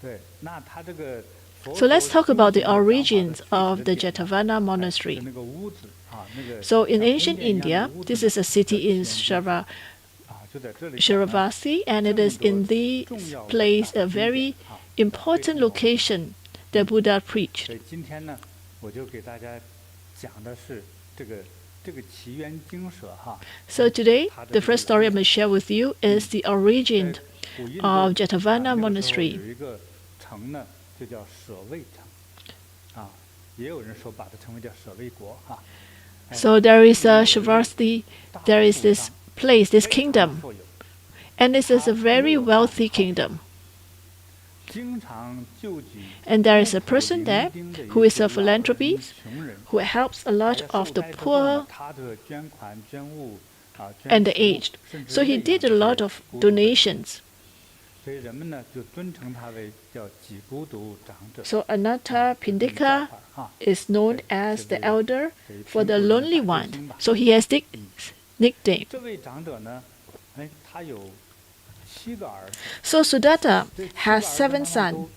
对，那它这个 So let's talk about the 佛陀 origins 修行的 of the 点呢 Jetavana 是 monastery. 那个屋子啊，那个 So in 像宫 ancient 殿一样的 India, 屋子 this 呢 is a city in 显现啊，就在这里讲呢 Shiravasi, and it is in this place a very important location that Buddha 所 preached. 以今天呢，我就给大家讲的是这个 So today, the first story I'm going to share with you is the origin of Jetavana Monastery. So there is a Shivarthi, there is this place, this kingdom, and this is a very wealthy kingdom. And there is a person there who is a philanthropist who helps a lot of the poor and the aged. So he did a lot of donations. So Anathapindika is known as the elder for the lonely one. So he has this nickname. So Sudatta has 7 sons,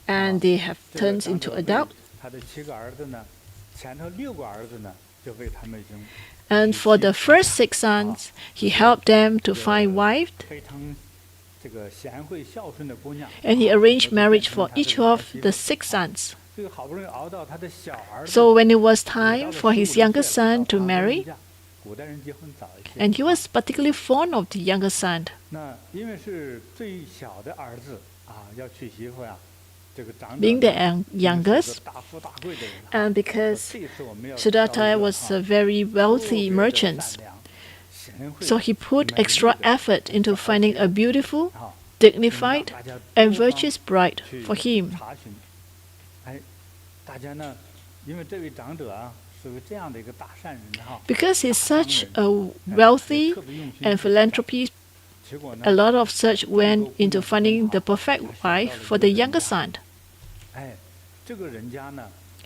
and they have turned into adults. And for the first 6 sons, he helped them to find wives, and he arranged marriage for each of the 6 sons. So when it was time for his younger son to marry, and he was particularly fond of the younger son. Being the youngest, and because Sudatta was a very wealthy merchant, so he put extra effort into finding a beautiful, dignified, and virtuous bride for him. Because he's such a wealthy and philanthropist, a lot of search went into finding the perfect wife for the younger son.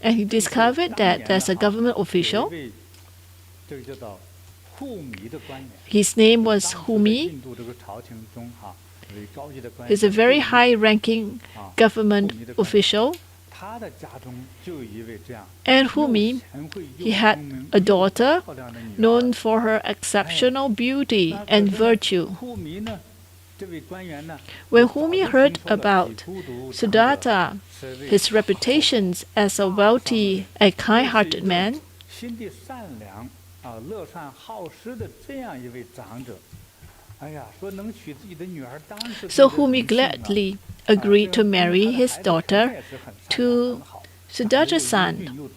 And he discovered that there's a government official. His name was Humi. He's a very high-ranking government official. And Humi, he had a daughter known for her exceptional beauty and virtue. When Humi heard about Sudatta, his reputation as a wealthy and kind-hearted man, so Humi gladly agreed to marry his daughter to Sudatta's son.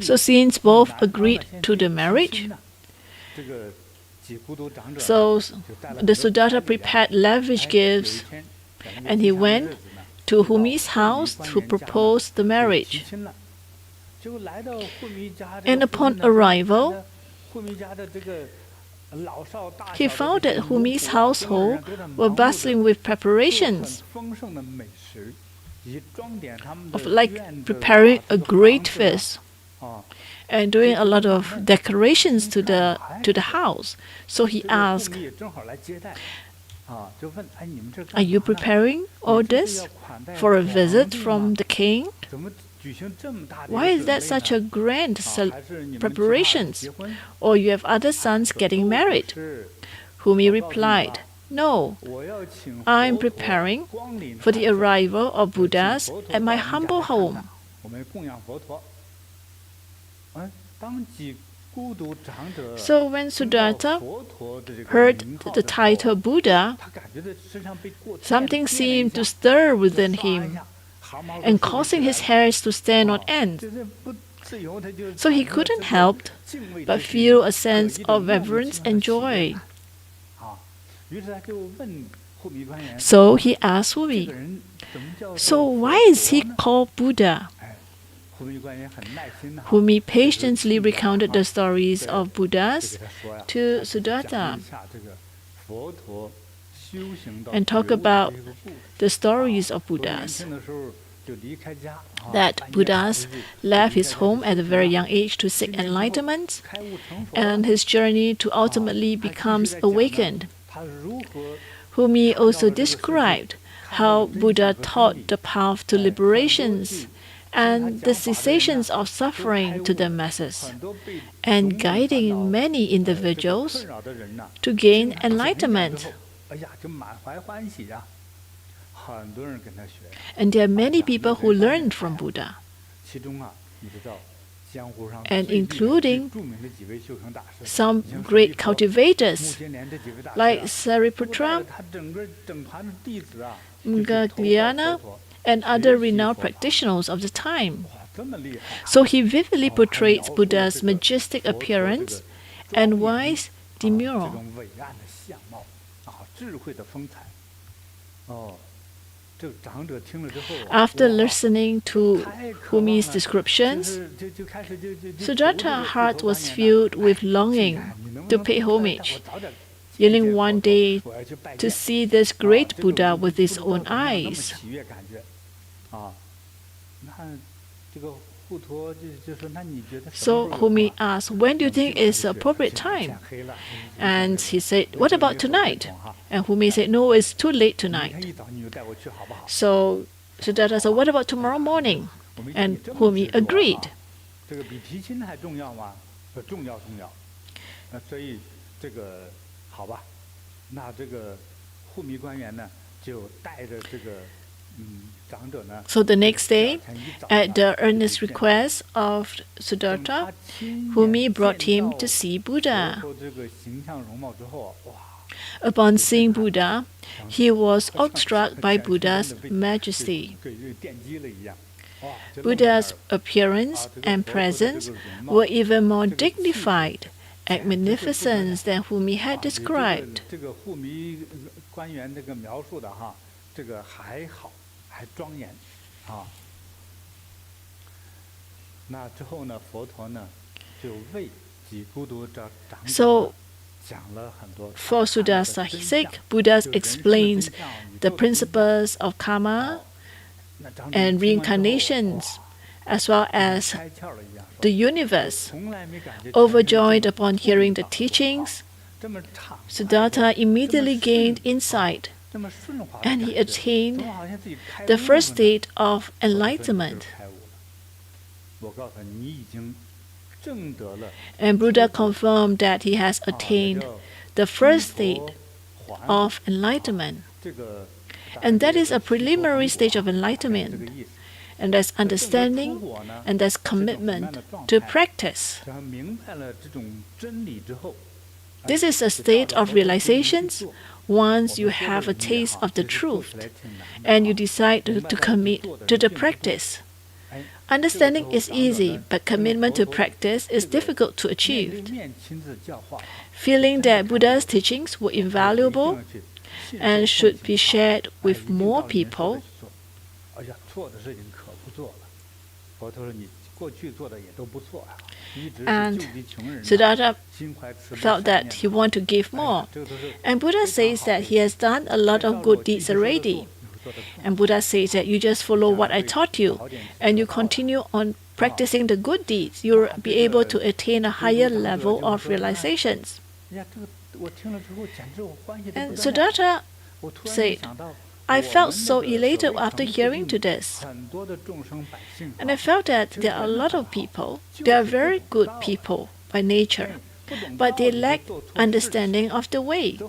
So since both agreed to the marriage, so the Sudatta prepared lavish gifts, and he went to Humi's house to propose the marriage. And upon arrival, he found that Humi's household were bustling with preparations, of like preparing a great feast and doing a lot of decorations to the house. So he asked, "Are you preparing all this for a visit from the king? Why is that such a grand preparations? Or you have other sons getting married?" Humi replied, "No, I'm preparing for the arrival of Buddhas at my humble home." So when Sudatta heard the title Buddha, something seemed to stir within him, and causing his hairs to stand on end. So he couldn't help but feel a sense of reverence and joy. So he asked Humi, "So why is he called Buddha?" Humi patiently recounted the stories of Buddhas to Sudatta and talked about the stories of Buddhas. That Buddhas left his home at a very young age to seek enlightenment, and his journey to ultimately becomes awakened. Humi also described how Buddha taught the path to liberations and the cessations of suffering to the masses, and guiding many individuals to gain enlightenment. And there are many people who learned from Buddha, and including some great cultivators like Sariputra, Ming, and other renowned practitioners of the time. So he vividly portrays Buddha's majestic appearance and wise demeanor. After listening to Humi's descriptions, Sudatta's heart was filled with longing to pay homage, yearning one day to see this great Buddha with his own eyes. So Humi asked, when do you think is the appropriate time? And he said, what about tonight? And Humi said, no, it's too late tonight. So Sudatta said, what about tomorrow morning? And Humi agreed. So the next day, at the earnest request of Sudatta, Humi brought him to see Buddha. Upon seeing Buddha, he was awestruck by Buddha's majesty. Buddha's appearance and presence were even more dignified and magnificent than Humi had described. So, for Sudatta's sake, Buddha explains the principles of karma and reincarnations, as well as the universe. Overjoyed upon hearing the teachings, Sudatta immediately gained insight, and he attained the first state of enlightenment. And Buddha confirmed that he has attained the first state of enlightenment. And that is a preliminary stage of enlightenment. And that's understanding, and that's commitment to practice. This is a state of realizations once you have a taste of the truth and you decide to commit to the practice. Understanding is easy, but commitment to practice is difficult to achieve. Feeling that Buddha's teachings were invaluable and should be shared with more people, and Sudatta felt that he wanted to give more. And Buddha says that he has done a lot of good deeds already. And Buddha says that you just follow what I taught you, and you continue on practicing the good deeds, you'll be able to attain a higher level of realizations. And Sudatta said, I felt so elated after hearing to this. And I felt that there are a lot of people, they are very good people by nature, but they lack understanding of the way.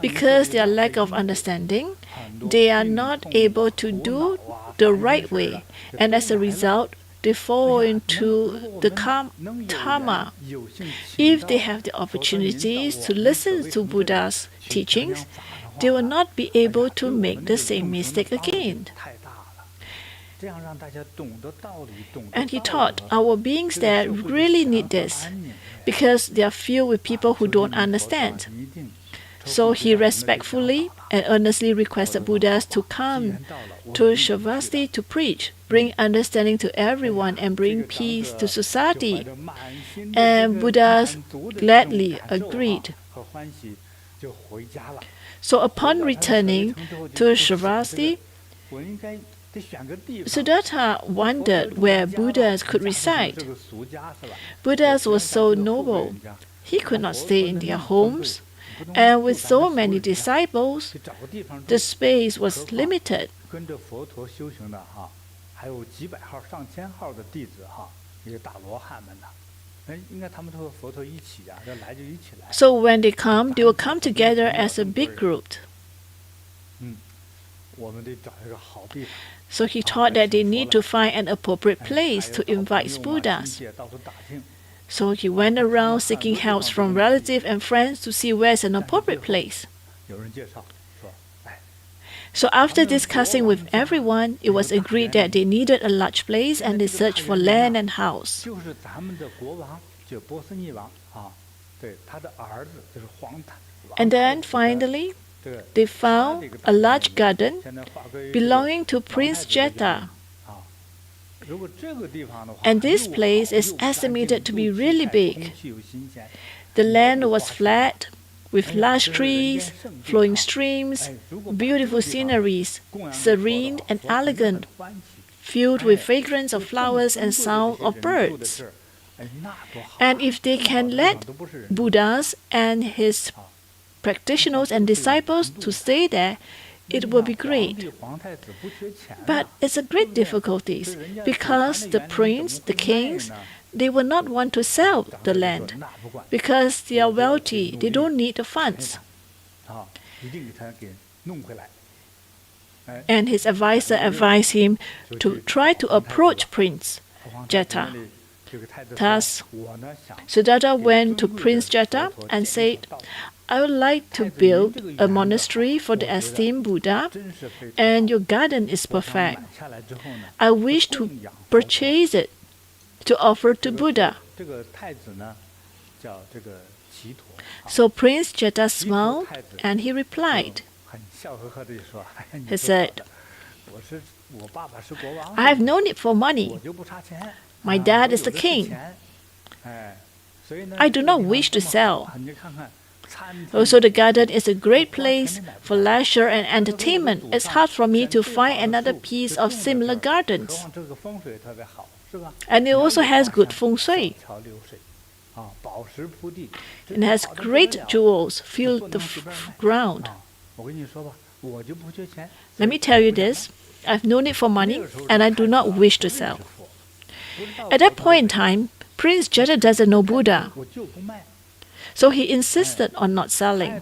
Because their lack of understanding, they are not able to do the right way, and as a result, they fall into the dharma. If they have the opportunities to listen to Buddha's teachings, they will not be able to make the same mistake again. And he taught our beings that really need this, because they are filled with people who don't understand. So he respectfully and earnestly requested Buddhas to come to Sravasti to preach, bring understanding to everyone, and bring peace to society. And Buddhas gladly agreed. So upon returning to Sravasti, Sudatta wondered where Buddhas could reside. Buddhas were so noble, he could not stay in their homes, and with so many disciples, the space was limited. So when they come, they will come together as a big group. So he thought that they need to find an appropriate place to invite Buddhas. So he went around seeking help from relatives and friends to see where's an appropriate place. So after discussing with everyone, it was agreed that they needed a large place and they searched for land and house. And then finally, they found a large garden belonging to Prince Jeta. And this place is estimated to be really big. The land was flat, with large trees, flowing streams, beautiful sceneries, serene and elegant, filled with fragrance of flowers and sound of birds. And if they can let Buddhas and his practitioners and disciples to stay there, it will be great. But it's a great difficulty because the prince, the kings, they will not want to sell the land because they are wealthy. They don't need the funds. And his advisor advised him to try to approach Prince Jeta. Thus, Sudatta went to Prince Jeta and said, I would like to build a monastery for the esteemed Buddha, and your garden is perfect. I wish to purchase it to offer to Buddha. So Prince Jeta smiled and he replied. He said, I have no need for money. My dad is the king. I do not wish to sell. Also, the garden is a great place for leisure and entertainment. It's hard for me to find another piece of similar gardens. And it also has good feng shui. It has great jewels filled the ground. Let me tell you this. I have no need for money and I do not wish to sell. At that point in time, Prince Jeta doesn't know Buddha. So he insisted on not selling.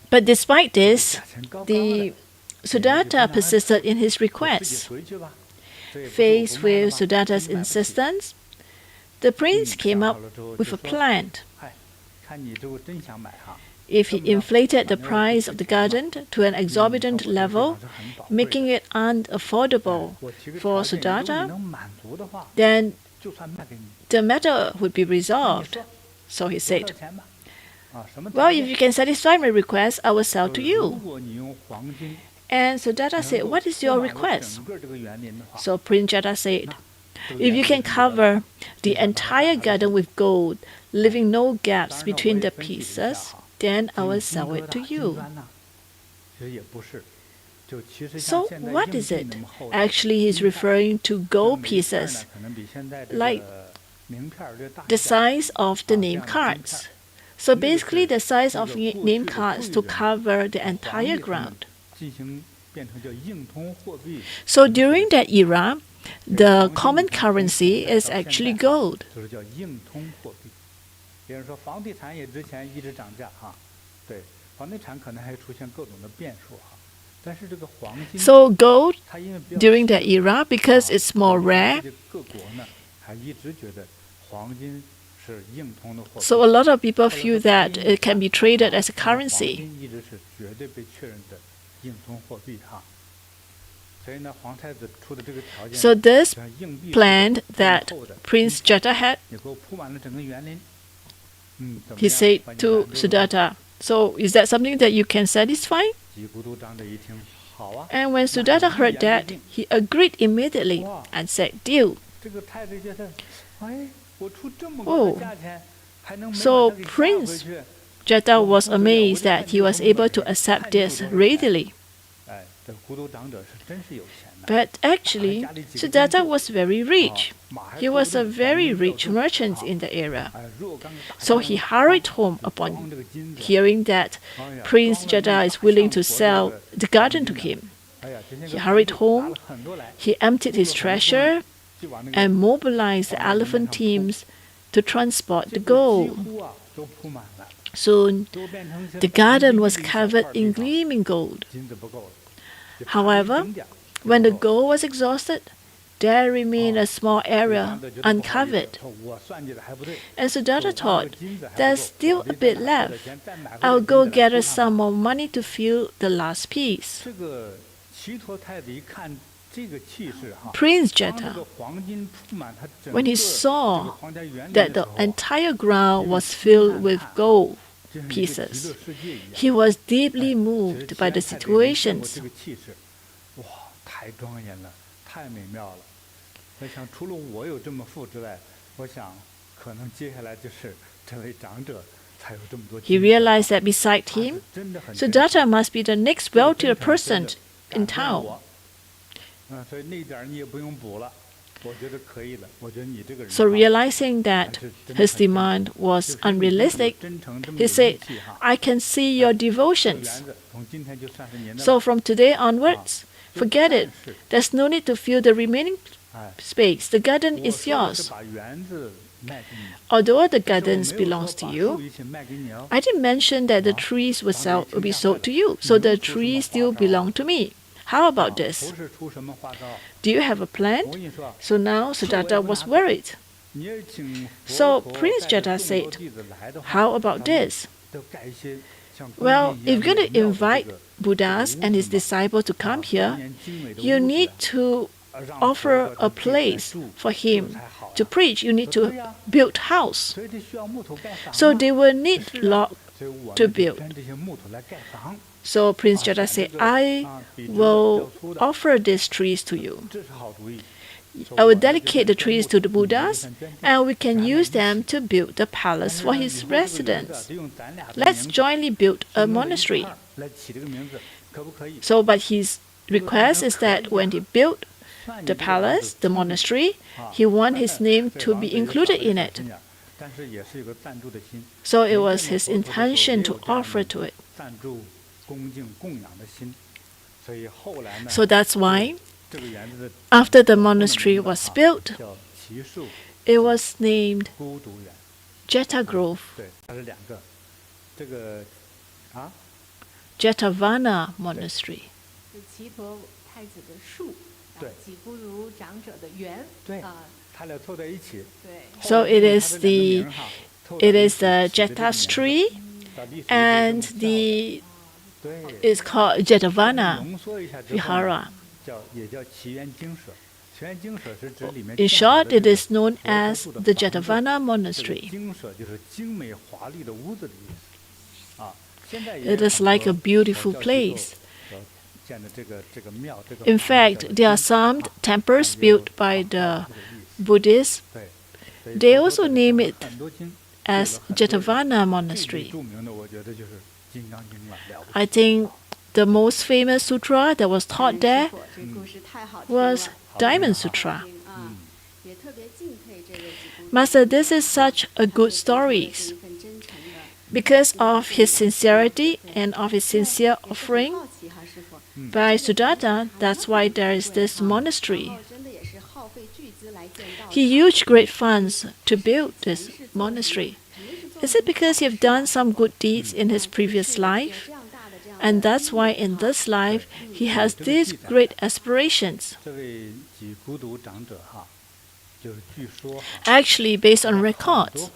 But despite this, the Sudatta persisted in his request. Faced with Sudatta's insistence, the prince came up with a plan. If he inflated the price of the garden to an exorbitant level, making it unaffordable for Sudatta, then the matter would be resolved. So he said, well, if you can satisfy my request, I will sell to you. And Sudatta said, what is your request? So Prince Jeta said, if you can cover the entire garden with gold, leaving no gaps between the pieces, then I will sell it to you. So what is it? Actually, he's referring to gold pieces, like the size of the name cards. So basically, the size of name cards to cover the entire ground. So during that era, the common currency is actually gold. So gold during that era, because it's more rare, so a lot of people feel that it can be traded as a currency. So this plan that Prince Jeta had, he said to Sudatta, so is that something that you can satisfy? And when Sudatta heard that, he agreed immediately and said, deal. Oh, so Prince Jeta was amazed that he was able to accept this readily. But actually, Sudatta was very rich. He was a very rich merchant in the area. So he hurried home upon hearing that Prince Jetta is willing to sell the garden to him. He hurried home, he emptied his treasure, and mobilized the elephant teams to transport the gold. Soon, the garden was covered in gleaming gold. However, when the gold was exhausted, there remained a small area uncovered. And Sudatta thought, there's still a bit left. I'll go gather some more money to fill the last piece. Prince Jetta, when he saw that the entire ground was filled with gold pieces, he was deeply moved by the situations. He realized that beside him, Sudatta must be the next wealthier person in town. So realizing that his demand was unrealistic, he said, I can see your devotions. So from today onwards, forget it. There's no need to fill the remaining space. The garden is yours. Although the garden belongs to you, I didn't mention that the trees will be sold to you, so the trees still belong to me. How about this? Do you have a plan? So now Sudatta was worried. So Prince Jetta said, how about this? Well, if you're going to invite Buddhas and his disciples to come here, you need to offer a place for him to preach. You need to build a house. So they will need log to build. So Prince Jetta said, I will offer these trees to you. I will dedicate the trees to the Buddhas, and we can use them to build the palace for his residence. Let's jointly build a monastery. So, but his request is that when he built the palace, the monastery, he wants his name to be included in it. So it was his intention to offer to it. So that's why, after the monastery was built, it was named Jetta Grove, Jetavana Monastery. So it is the Jetta's tree, and it's called Jetavana Vihara. In short, it is known as the Jetavana Monastery. It is like a beautiful place. In fact, there are some temples built by the Buddhists. They also name it as Jetavana Monastery. I think the most famous sutra that was taught there was Diamond Sutra. Master, this is such a good story. Because of his sincerity and of his sincere offering by Sudatta, that's why there is this monastery. He used great funds to build this monastery. Is it because he have done some good deeds in his previous life? And that's why in this life he has these great aspirations. Actually, based on records,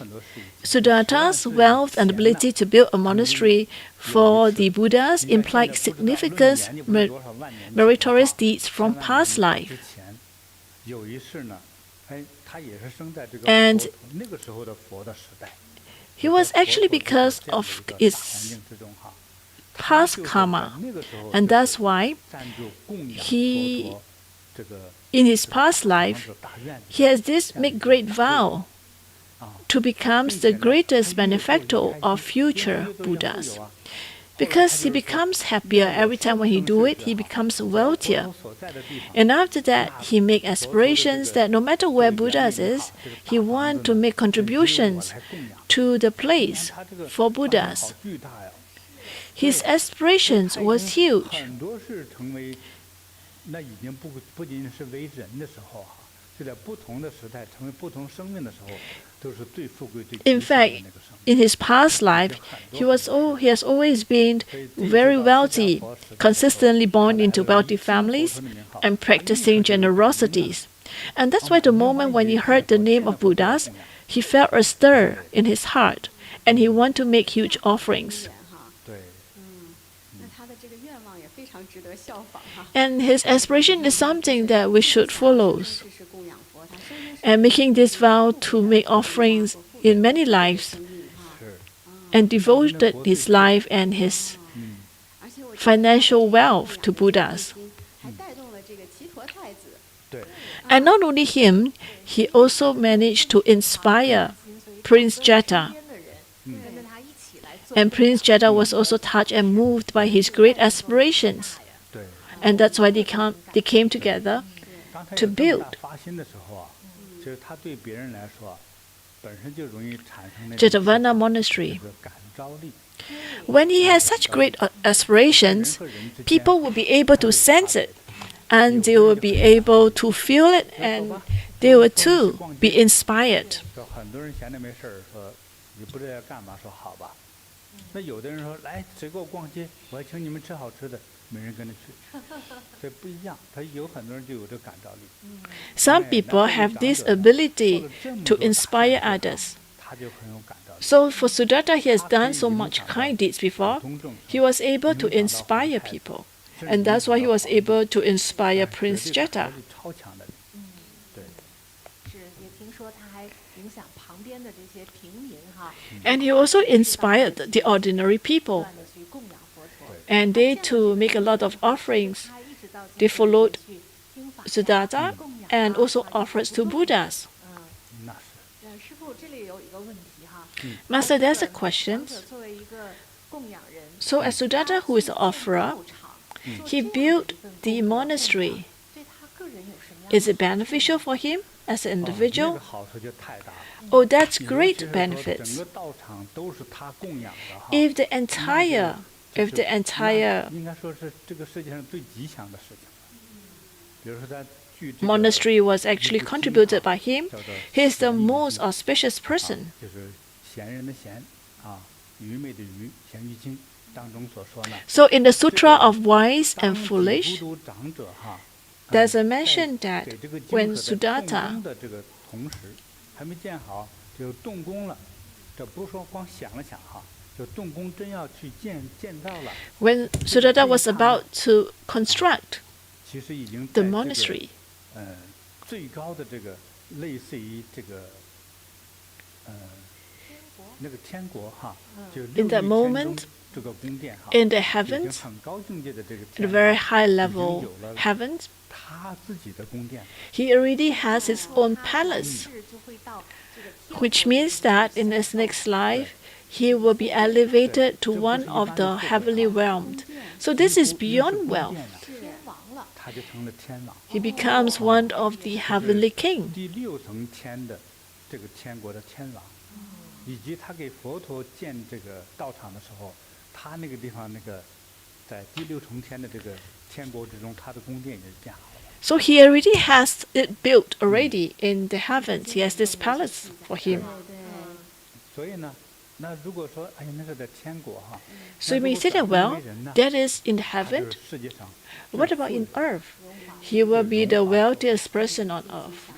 Sudatta's wealth and ability to build a monastery for the Buddhas implied significant meritorious deeds from past life. And he was actually because of his past karma, and that's why in his past life, he has this make great vow to become the greatest benefactor of future Buddhas. Because he becomes happier every time when he do it, he becomes wealthier. And after that, he make aspirations that no matter where Buddha is, he want to make contributions to the place for Buddhas. His aspirations was huge. In fact, in his past life, he has always been very wealthy, consistently born into wealthy families, and practicing generosities. And that's why the moment when he heard the name of Buddhas, he felt a stir in his heart, and he wanted to make huge offerings. And his aspiration is something that we should follow. And making this vow to make offerings in many lives, and devoted his life and his financial wealth to Buddhas. And not only him, he also managed to inspire Prince Jeta. And Prince Jeta was also touched and moved by his great aspirations. And that's why they came together to build Jetavana Monastery. When he has such great aspirations, people will be able to sense it, and they will be able to feel it, and they will too be inspired. Some people have this ability to inspire others. So for Sudatta, he has done so much kind deeds before. He was able to inspire people. And that's why he was able to inspire Prince Jeta. And he also inspired the ordinary people. And they too make a lot of offerings. They followed Sudatta and also offered to Buddhas. Master, there's a question. So as Sudatta, who is the offerer, he built the monastery. Is it beneficial for him as an individual? Oh, that's great benefits. If the entire monastery was actually contributed by him, he is the most auspicious person. So in the Sutra of Wise and Foolish, there's a mention that when Sudatta was about to construct the monastery, in that moment, in the heavens, the very high level heavens, he already has his own palace, which means that in his next life, he will be elevated to one of the heavenly realms. So this is beyond wealth. He becomes one of the heavenly king. So he already has it built already in the heavens. He has this palace for him. So you may say that, well, that is in heaven. What about in earth? He will be the wealthiest person on earth,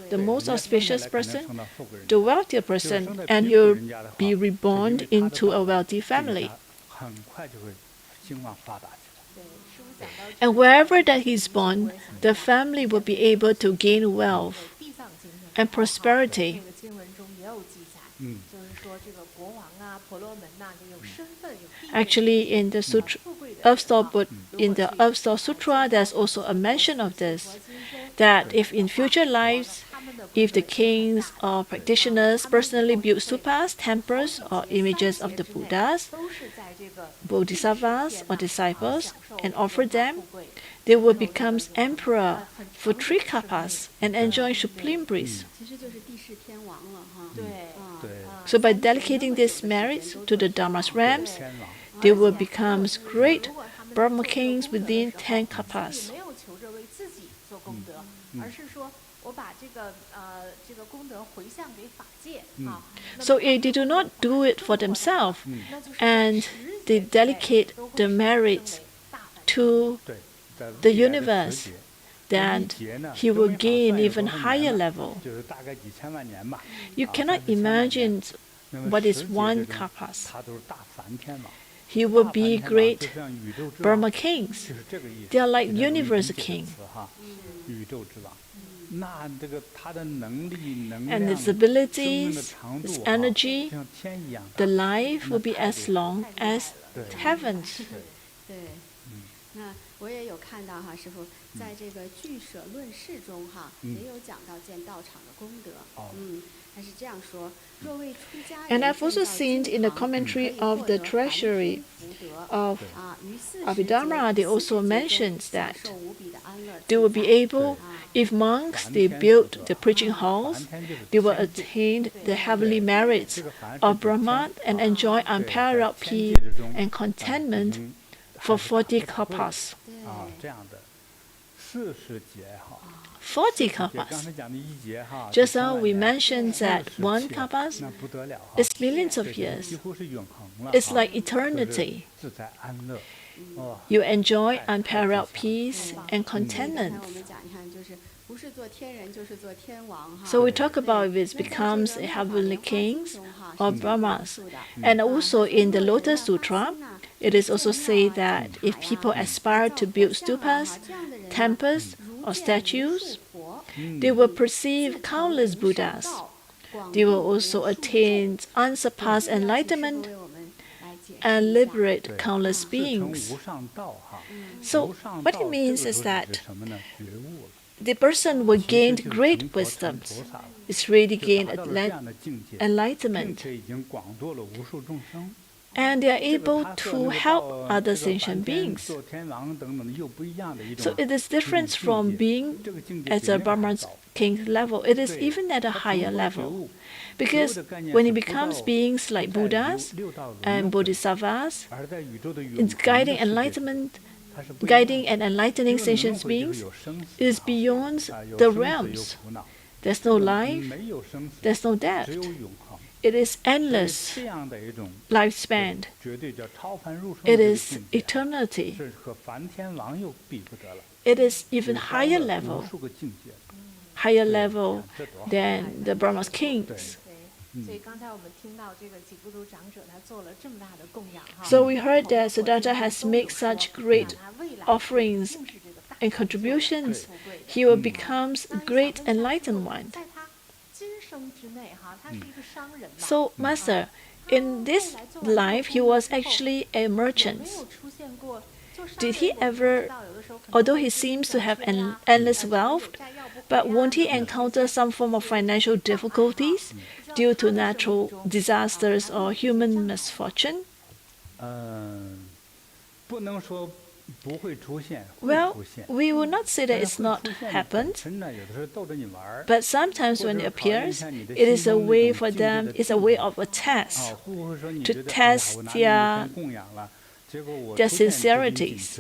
the most auspicious person, the wealthiest person, and he will be reborn into a wealthy family. And wherever that he's born, the family will be able to gain wealth and prosperity. Actually, in the Sutra, in the Earth Store Sutra, there's also a mention of this, that if in future lives, if the kings or practitioners personally build stupas, temples, or images of the Buddhas, bodhisattvas or disciples and offer them, they will become emperor for 3 kalpas and enjoy supreme bliss. So by dedicating these merits to the Dharma's realms, they will become great Brahma kings within 10 kalpas. So if they do not do it for themselves, and they dedicate the merits to the universe, then he will gain even higher level. You cannot imagine what is 1 kalpas. He will be great Brahma kings. They are like universe kings. And his abilities, his energy, the life will be as long as heavens. 我也有看到哈，师父在这个俱舍论释中哈，也有讲到建道场的功德。他是这样说：若为出家人 And I've also seen in the commentary of the treasury of Abhidharma, they also mentions that they will be able, if monks they build the preaching halls, they will attain the heavenly merits of Brahman and enjoy unparalleled peace and contentment for 40 kalpas. 40 kalpas. Just now we mentioned that 1 kalpas is millions of years. It's like eternity. You enjoy unparalleled peace and contentment. So we talk about if it becomes a heavenly kings or Brahmas. And also in the Lotus Sutra, it is also said that if people aspire to build stupas, temples, or statues, they will perceive countless Buddhas. They will also attain unsurpassed enlightenment and liberate countless beings. So what it means is that the person will gain great wisdom. It's really gained enlightenment. And they are able to help other sentient beings. So it is different from being at a Brahman king level. It is even at a higher level. Because when it becomes beings like Buddhas and Bodhisattvas, it's guiding enlightenment, guiding and enlightening sentient beings, it is beyond the realms. There's no life, there's no death. It is endless lifespan. It is eternity. It is even higher level than the Brahma's kings. So we heard that Sudatta has made such great offerings and contributions. He will become a great enlightened one. So, Master, in this life, he was actually a merchant. Did he ever, although he seems to have an endless wealth, but won't he encounter some form of financial difficulties due to natural disasters or human misfortune? Well, we will not say that it's not happened, but sometimes when it appears, it is a way for them, it's a way of a test, to test their sincerities,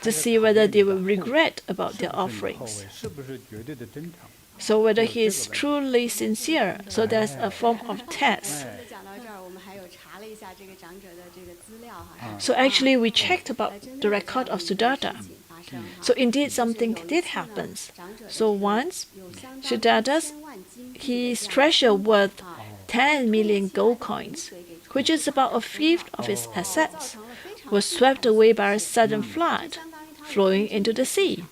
to see whether they will regret about their offerings. So whether he is truly sincere, so there's a form of test. So actually we checked about the record of Sudatta. So indeed something did happen. So once, Sudatta's, his treasure worth 10 million gold coins, which is about a fifth of his assets, was swept away by a sudden flood, flowing into the sea.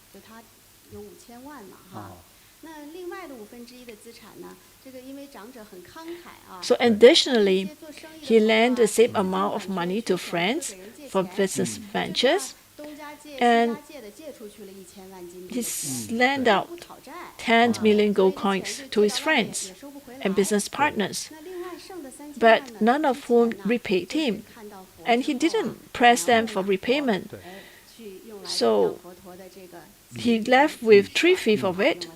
So additionally, he lent the same amount of money to friends for business ventures, and he lent out 10 million gold coins to his friends and business partners. but none of whom repaid him, and he didn't press them for repayment. So he left with 3/5 of it,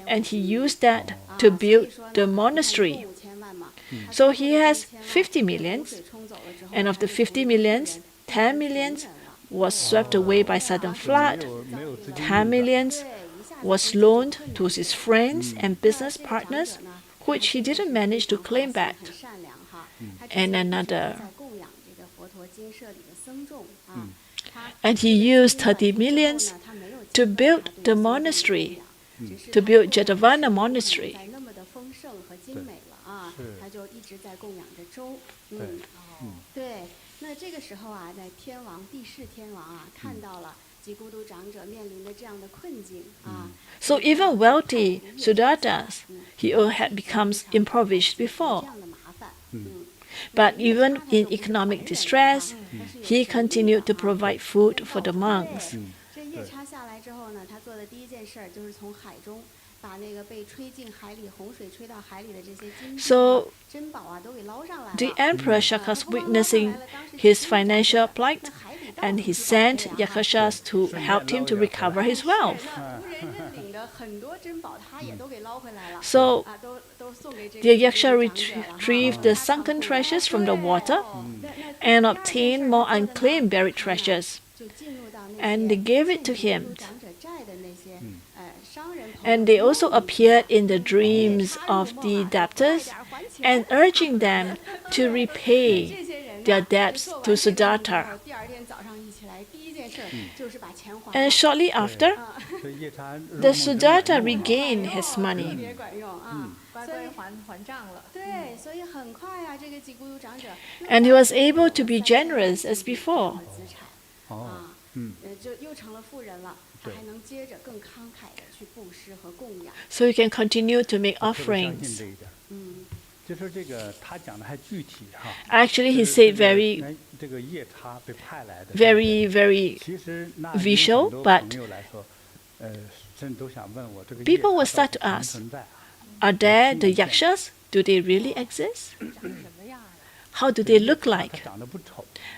and he used that to build the monastery. So he has 50 millions, and of the 50 millions, 10 millions was swept away by sudden flood, 10 millions was loaned to his friends and business partners, which he didn't manage to claim back, and another. And he used 30 millions to build the monastery, to build Jetavana monastery. So even wealthy Sudattas, he all had become impoverished before. But even in economic distress, he continued to provide food for the monks. So the emperor Shaka's witnessing his financial plight, and he sent Yakshas to help him to recover his wealth. So the Yaksha retrieved the sunken treasures from the water and obtained more unclaimed buried treasures, and they gave it to him. And they also appeared in the dreams of the debtors and urging them to repay their debts to Sudatta. And shortly after, the Sudatta regained his money. And he was able to be generous as before. So he can continue to make offerings. Actually, he said very visual, but people will start to ask, are there the yakshas? Do they really exist? How do they look like?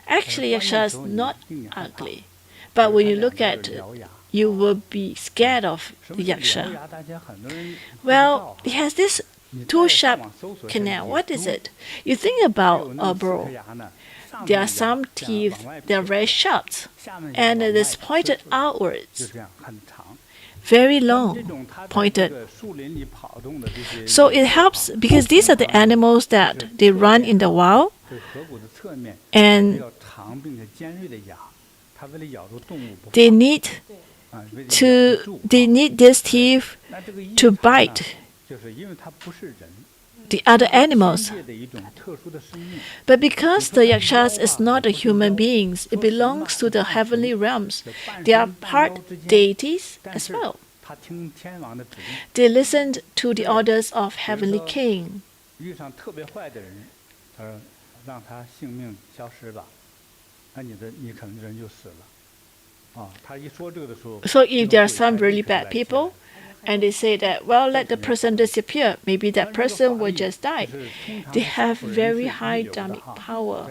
Actually, yakshas are not ugly. But when you look at it, you will be scared of the yaksha. Well, it has this two sharp canal. What is it? You think about a burrow. There are some teeth that are very sharp, and it is pointed outwards. Very long, pointed. So it helps because these are the animals that they run in the wild, and they need these teeth to bite the other animals. But because the yakshas is not a human beings, it belongs to the heavenly realms. They are part deities as well. They listened to the orders of heavenly king. So if there are some really bad people, and they say that, well, let the person disappear, maybe that person will just die. They have very high dharmic power.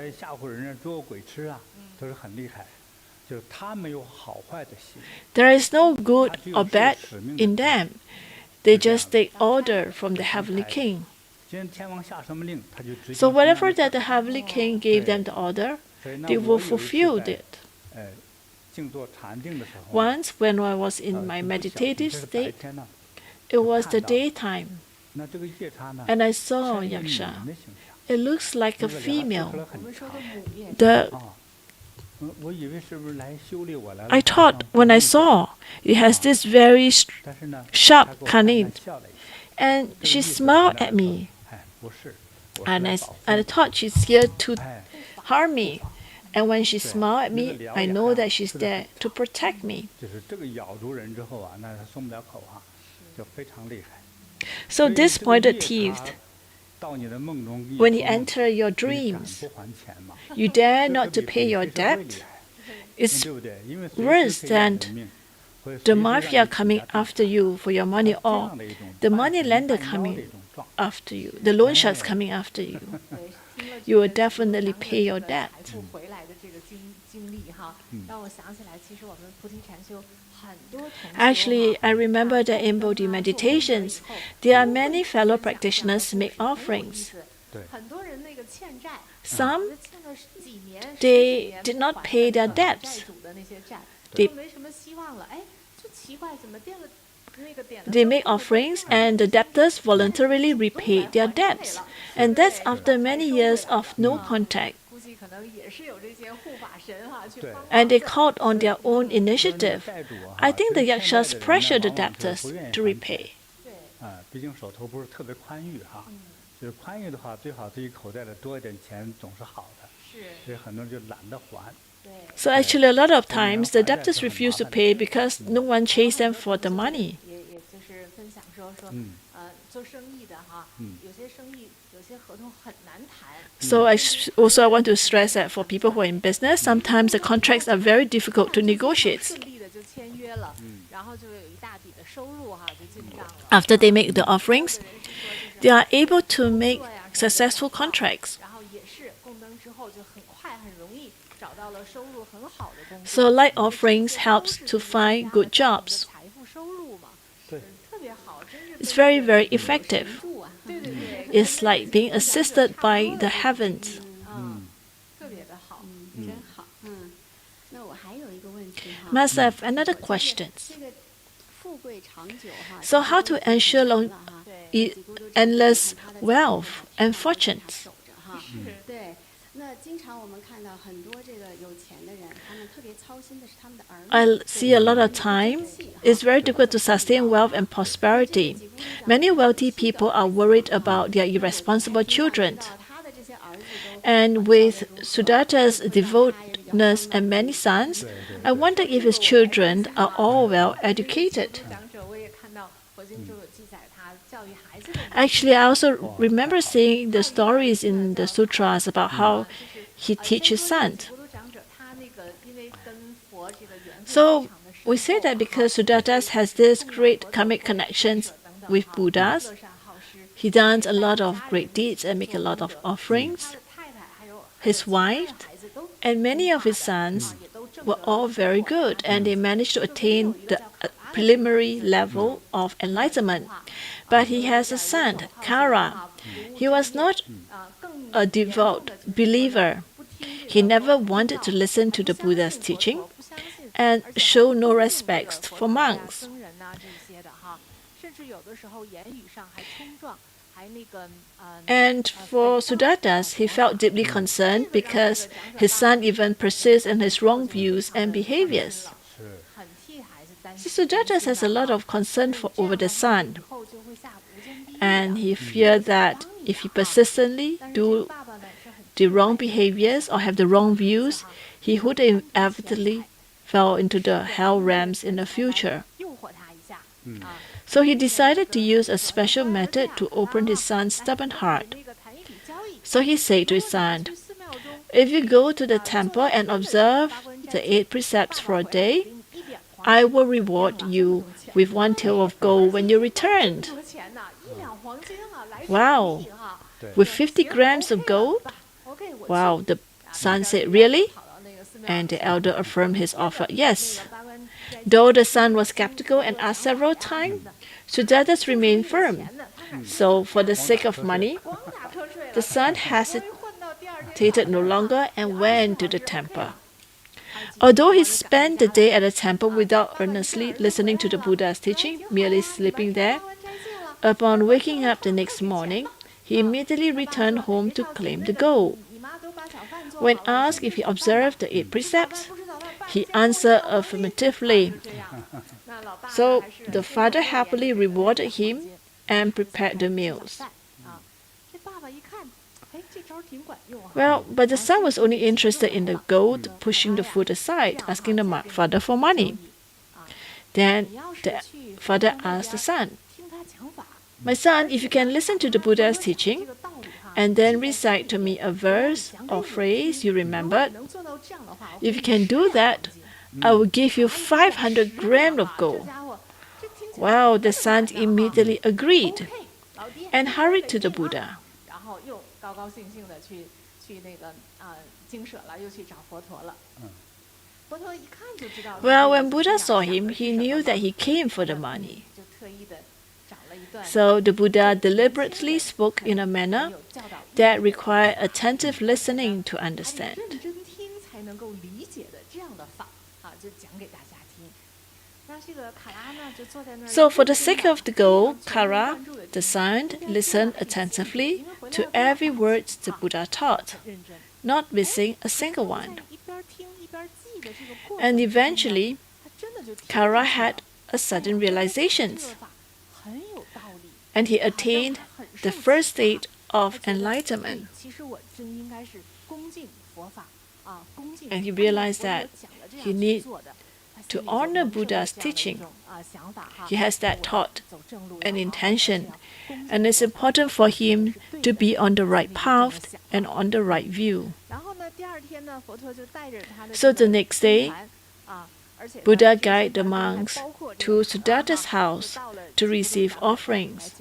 There is no good or bad in them. They just take order from the heavenly king. So whatever that the heavenly king gave them the order, they will fulfill it. Once, when I was in my meditative state, it was the daytime, and I saw yaksha. It looks like a female. I thought when I saw, it has this very sharp cunning, and she smiled at me, and I thought she's here to harm me. And when she smiled at me, I know that she's there to protect me. So this pointed teeth, when he enters your dreams, you dare not to pay your debt. It's worse than the mafia coming after you for your money, or the money lender coming after you, the loan sharks coming after you. you will definitely pay your debt. Actually, I remember that in Bodhi meditations, there are many fellow practitioners make offerings. Some, they did not pay their debts. They make offerings and the debtors voluntarily repay their debts. And that's after many years of no contact. And they called on their own initiative. I think the yakshas pressured the debtors to repay. So actually a lot of times the debtors refuse to pay because no one chased them for the money. So I want to stress that for people who are in business, sometimes the contracts are very difficult to negotiate. After they make the offerings, they are able to make successful contracts. So light offerings helps to find good jobs. It's very, very effective. It's like being assisted by the heavens. Master, I have another question. So how to ensure endless wealth and fortunes? I see a lot of time. It's very difficult to sustain wealth and prosperity. Many wealthy people are worried about their irresponsible children. And with Sudatta's devoutness and many sons, I wonder if his children are all well educated. Actually, I also remember seeing the stories in the sutras about how he teaches sons. So we say that because Sudatta has this great karmic connections with Buddhas, he does a lot of great deeds and make a lot of offerings. His wife and many of his sons were all very good, and they managed to attain the preliminary level of enlightenment. But he has a son, Kara. He was not a devout believer. He never wanted to listen to the Buddha's teaching and show no respect for monks. And for Sudatta, he felt deeply concerned because his son even persists in his wrong views and behaviors. So Sudatta has a lot of concern over the son, and he feared that if he persistently do the wrong behaviors or have the wrong views, he would inevitably fall into the hell realms in the future. So he decided to use a special method to open his son's stubborn heart. So he said to his son, "If you go to the temple and observe the 8 precepts for a day, I will reward you with 1 tael of gold when you return." Wow! With 50 grams of gold? Wow, the son said, "Really?" And the elder affirmed his offer, "Yes." Though the son was skeptical and asked several times, Sudatta remained firm. So, for the sake of money, the son hesitated no longer and went to the temple. Although he spent the day at the temple without earnestly listening to the Buddha's teaching, merely sleeping there, upon waking up the next morning, he immediately returned home to claim the gold. When asked if he observed the 8 precepts, he answered affirmatively. So the father happily rewarded him and prepared the meals. Well, but the son was only interested in the gold, pushing the food aside, asking the father for money. Then the father asked the son, "My son, if you can listen to the Buddha's teaching, and then recite to me a verse or phrase you remembered, if you can do that, I will give you 500 grams of gold." Wow, the son immediately agreed and hurried to the Buddha. Well, when Buddha saw him, he knew that he came for the money. So the Buddha deliberately spoke in a manner that required attentive listening to understand. So for the sake of the goal, Kara, the son, listened attentively to every word the Buddha taught, not missing a single one. And eventually, Kara had a sudden realization, and he attained the first state of enlightenment. And he realized that he needs to honor Buddha's teaching. He has that thought and intention, and it's important for him to be on the right path and on the right view. So the next day, Buddha guided the monks to Sudatta's house to receive offerings.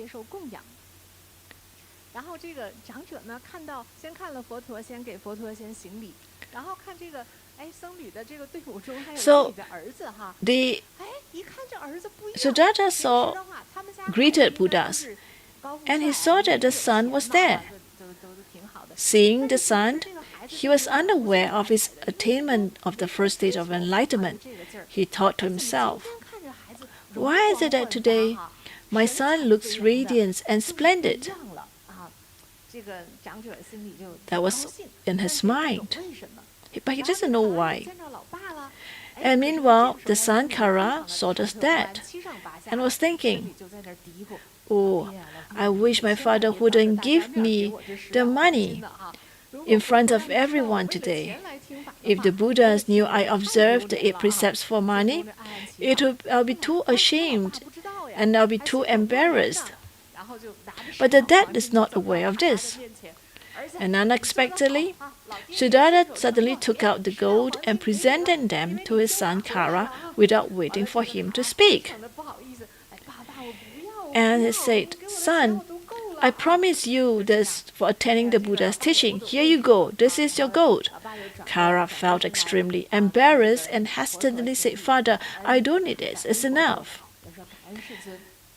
So the Sudatta greeted Buddhas, and he saw that the son was there. Seeing the son, he was unaware of his attainment of the first stage of enlightenment. He thought to himself, "Why is it that today my son looks radiant and splendid?" That was in his mind, but he doesn't know why. And meanwhile, the son Kara saw this dad and was thinking, "Oh, I wish my father wouldn't give me the money in front of everyone today. If the Buddhas knew I observed the 8 precepts for money, I'll be too ashamed and I'll be too embarrassed." But the dad is not aware of this. And unexpectedly, Sudatta suddenly took out the gold and presented them to his son Kara without waiting for him to speak. And he said, "Son, I promise you this for attending the Buddha's teaching. Here you go, this is your gold." Kara felt extremely embarrassed and hesitantly said, "Father, I don't need this, it's enough."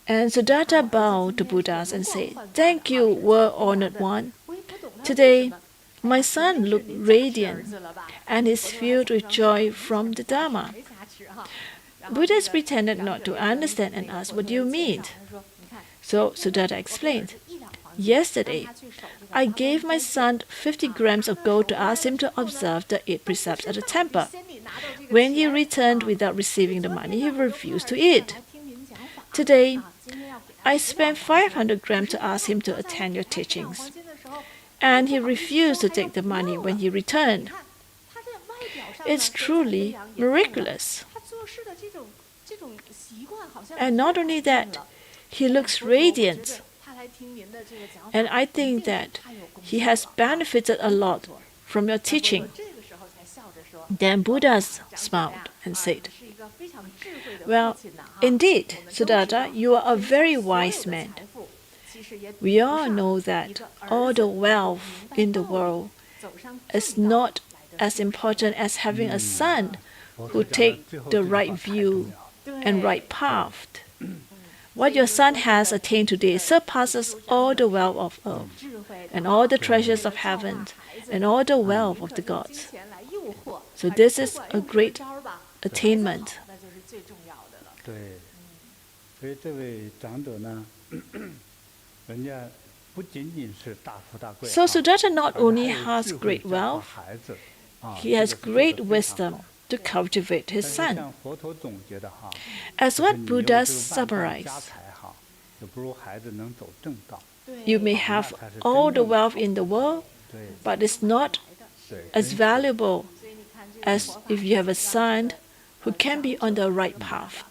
And Sudatta bowed to Buddhas and said, "Thank you, well-honored one. Today, my son looked radiant and is filled with joy from the Dharma." Buddhas pretended not to understand and asked, "What do you mean?" So Sudatta explained, "Yesterday, I gave my son 50 grams of gold to ask him to observe the 8 precepts at the temple. When he returned without receiving the money, he refused to eat. Today, I spent 500 grams to ask him to attend your teachings, and he refused to take the money when he returned. It's truly miraculous. And not only that, he looks radiant. And I think that he has benefited a lot from your teaching." Then Buddha smiled and said, "Well, indeed, Sudatta, you are a very wise man. We all know that all the wealth in the world is not as important as having a son who takes the right view and right path. What your son has attained today surpasses all the wealth of earth, and all the treasures of heaven, and all the wealth of the gods. So this is a great attainment." So Sudatta not only has great wealth, he has great wisdom to cultivate his son. As what Buddha summarized, you may have all the wealth in the world, but it's not as valuable as if you have a son who can be on the right path.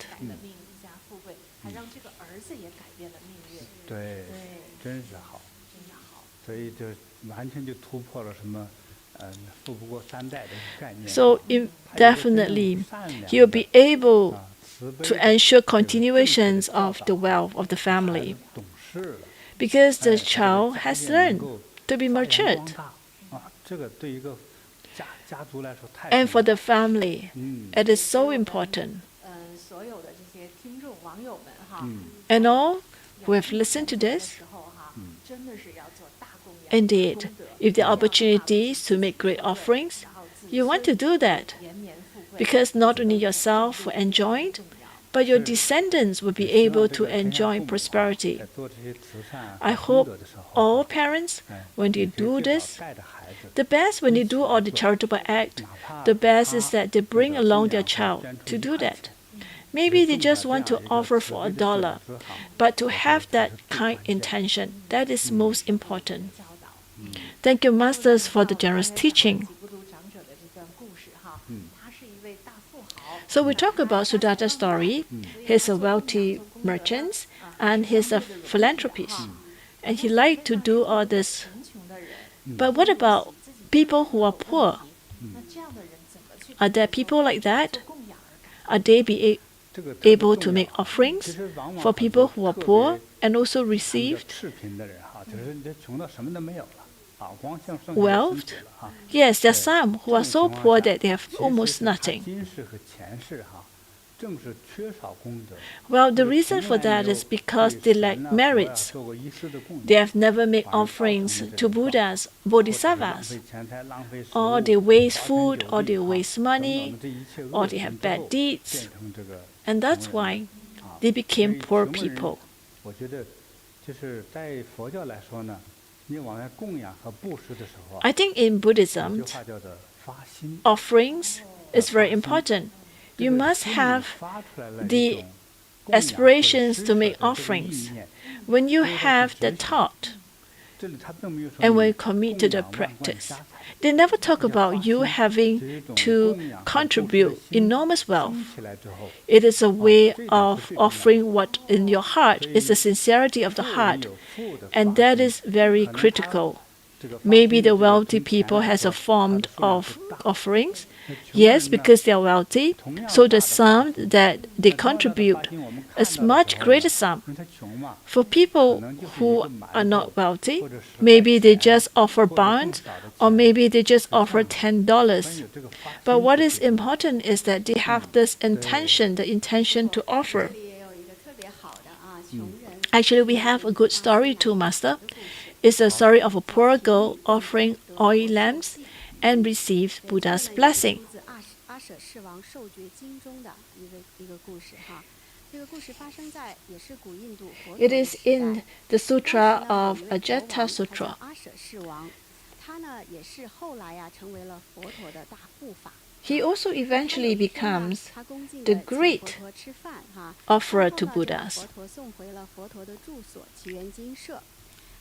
So definitely, he will be able to ensure continuations of the wealth of the family, because the child has learned to be 发扬 matured. 光大这个对一个家族来说太 And 重 for 要 the family, 嗯 it is so important. 所有的这些听众网友们哈， And all who have listened to 的 this, 时候哈，真的是要做大供养。 indeed, if there are opportunities to make great offerings, you want to do that, because not only yourself will enjoy it, but your descendants will be able to enjoy prosperity. 在做这些慈善 I 和功 hope 德的时候 all parents, when they 你可以 do 最好 this, 带着孩子 the best when they do all the charitable act, the best is that they bring along their child to do that. Maybe they just want to offer for $1, but to have that kind intention, that is most important. Thank you, Masters, for the generous teaching. So we talk about Sudatta's story. He's a wealthy merchant and he's a philanthropist. And he liked to do all this. But what about people who are poor? Are there people like that? Are they able to make offerings for people who are poor and also receive 赤贫的人哈，就是你这穷到什么都没有了啊，光剩下 wealth? 身体了哈。 Yes, there are some who are so 这种情 poor 况下 that they have 其实 almost 是他 nothing. 今世和前世哈，正是缺少功德。 Well, the 就是 reason 从 for 来 that 没 is 有 because 对 they lack 神啊佛呀 merits. 做过一丝的供 They 养， have never made 反而造成 offerings 了这 to 种状况 Buddhas, 或者是浪 Bodhisattvas, 费钱财、浪费食 or 物、 they waste 花天 food, 酒 or 地 they 哈 waste 等等 money, 的这一切 or 恶 they 行 have 之 bad 后， deeds, 变成这个 and 穷 that's 人 why 啊。 they 所 became 以 poor 穷人 people. 我觉得就是在佛教来说呢，你往外供养和布施的时候啊， I think in 有 Buddhism, 句话叫做发心。 offerings is very important. 这 You 个 must 心里 have 发出来了 the 一种供养或者 aspirations 施 to 舍 make 的这个 offerings. 意念 When you 所以它是 have 觉 the 醒 thought 这里他并没有说 and when 你 you commit to 供 the 养万贯 practice, 家财 they never talk 这叫 about 发 you 心， having 这是一种 to 供养和布施的 contribute 心 enormous wealth. 兴起来之后， It is a way 这点是 of 最重要的。 offering what in your heart 所 is the 以 sincerity of the 富人 heart, 有富的 and 发 that 心， is very 可能他 critical. 这个发 Maybe 心的 the 这个 wealthy 跟钱 people 来 has 说 a form 它的数量 of 是大， offerings. 那穷 Yes, 人呢 because they are wealthy, 同样 so 大 the 的发 sum 心， that 那 they 同样大的 contribute 发心我们 is 看到的 much 时候呢， greater sum. 因为他穷嘛， For 可 people 能就是一 who 个 are 馒 not 头 wealthy, 或者10块 maybe they 钱 just offer 或者更 bonds, 少的 or 钱， maybe they just 就这 offer 样$10. 很有这个发 But 心 what 是 is 最重要的。 important is that they have this intention, the intention to 这 offer. 里也有一个特别好的啊，穷人 Actually, we have a good story too, Master. It's the story of a poor girl offering oil lamps and received Buddha's blessing. 自阿舍世王受爵经中的一个故事哈。这个故事发生在也是古印度佛陀 It 的 is 时代。 in the Sutra of Ajata Sutra. 阿舍世王，他呢也是后来呀成为了佛陀的大护法。 He also eventually becomes 他恭敬 the 地请 great 佛陀吃饭哈， offerer 然后 to 呢就把 Buddhas. 佛陀送回了佛陀的住所祇园精舍。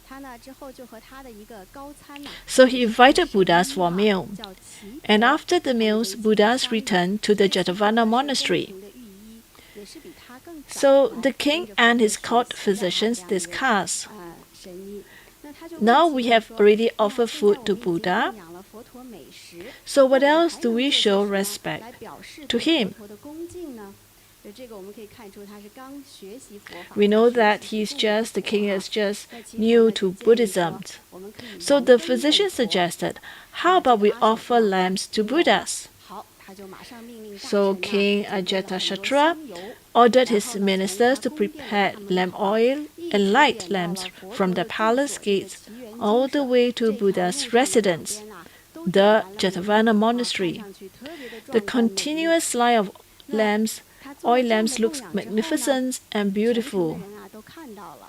他呢之后就和他的一个高参呐， So he invited Buddhas for a meal. 叫齐 And 伯 after the meals, Buddhas returned to the Jetavana monastery. 的御医，也是比他更早 So 来 the 跟 king 着 and 佛 his 陀 court 学习的 physicians 这样的一个 discussed. 神医。那他就 Now 问 we 齐 have 伯说 already 那 offered 现在 food 我 to 们已经 Buddha. 供养了佛陀美食， So what 那我们 else 还 do 能 we 做些 show 什么 respect 来表示 to 对 him? 佛陀的恭敬呢？就这个我们可以看出他是刚学习佛法， We know 学 that 习 he's 供养 just, the 佛 king 哈 is just 在其 new 后 to 呢就建议说 Buddhism. 我们可以 So 燃 the 灯供 physician 佛 suggested, how about we offer lamps to Buddhas? 好，他就马上命令大 So 臣呐 King 准备了 Ajata 很多 Shatra 香油， ordered 然 his 后呢从 ministers 他 to 宫殿里 prepare 他们 lamp 跑啊 oil 一 and 直 light 点到了 lamps 佛 from 陀 the 的住 palace 所，这个 gates 祇园 all 精 the 舍 way 这 to 条路 Buddha's 上的两 residence, 边呐都 the 点燃了油 Jetavana 啊，看 monastery. 上去特别的 The 壮观美丽。 continuous line of 那 lamps, 他做了 oil 这样 lamps 的供 looks 养之后呢， magnificent and 全城的 beautiful. 人啊都看到了。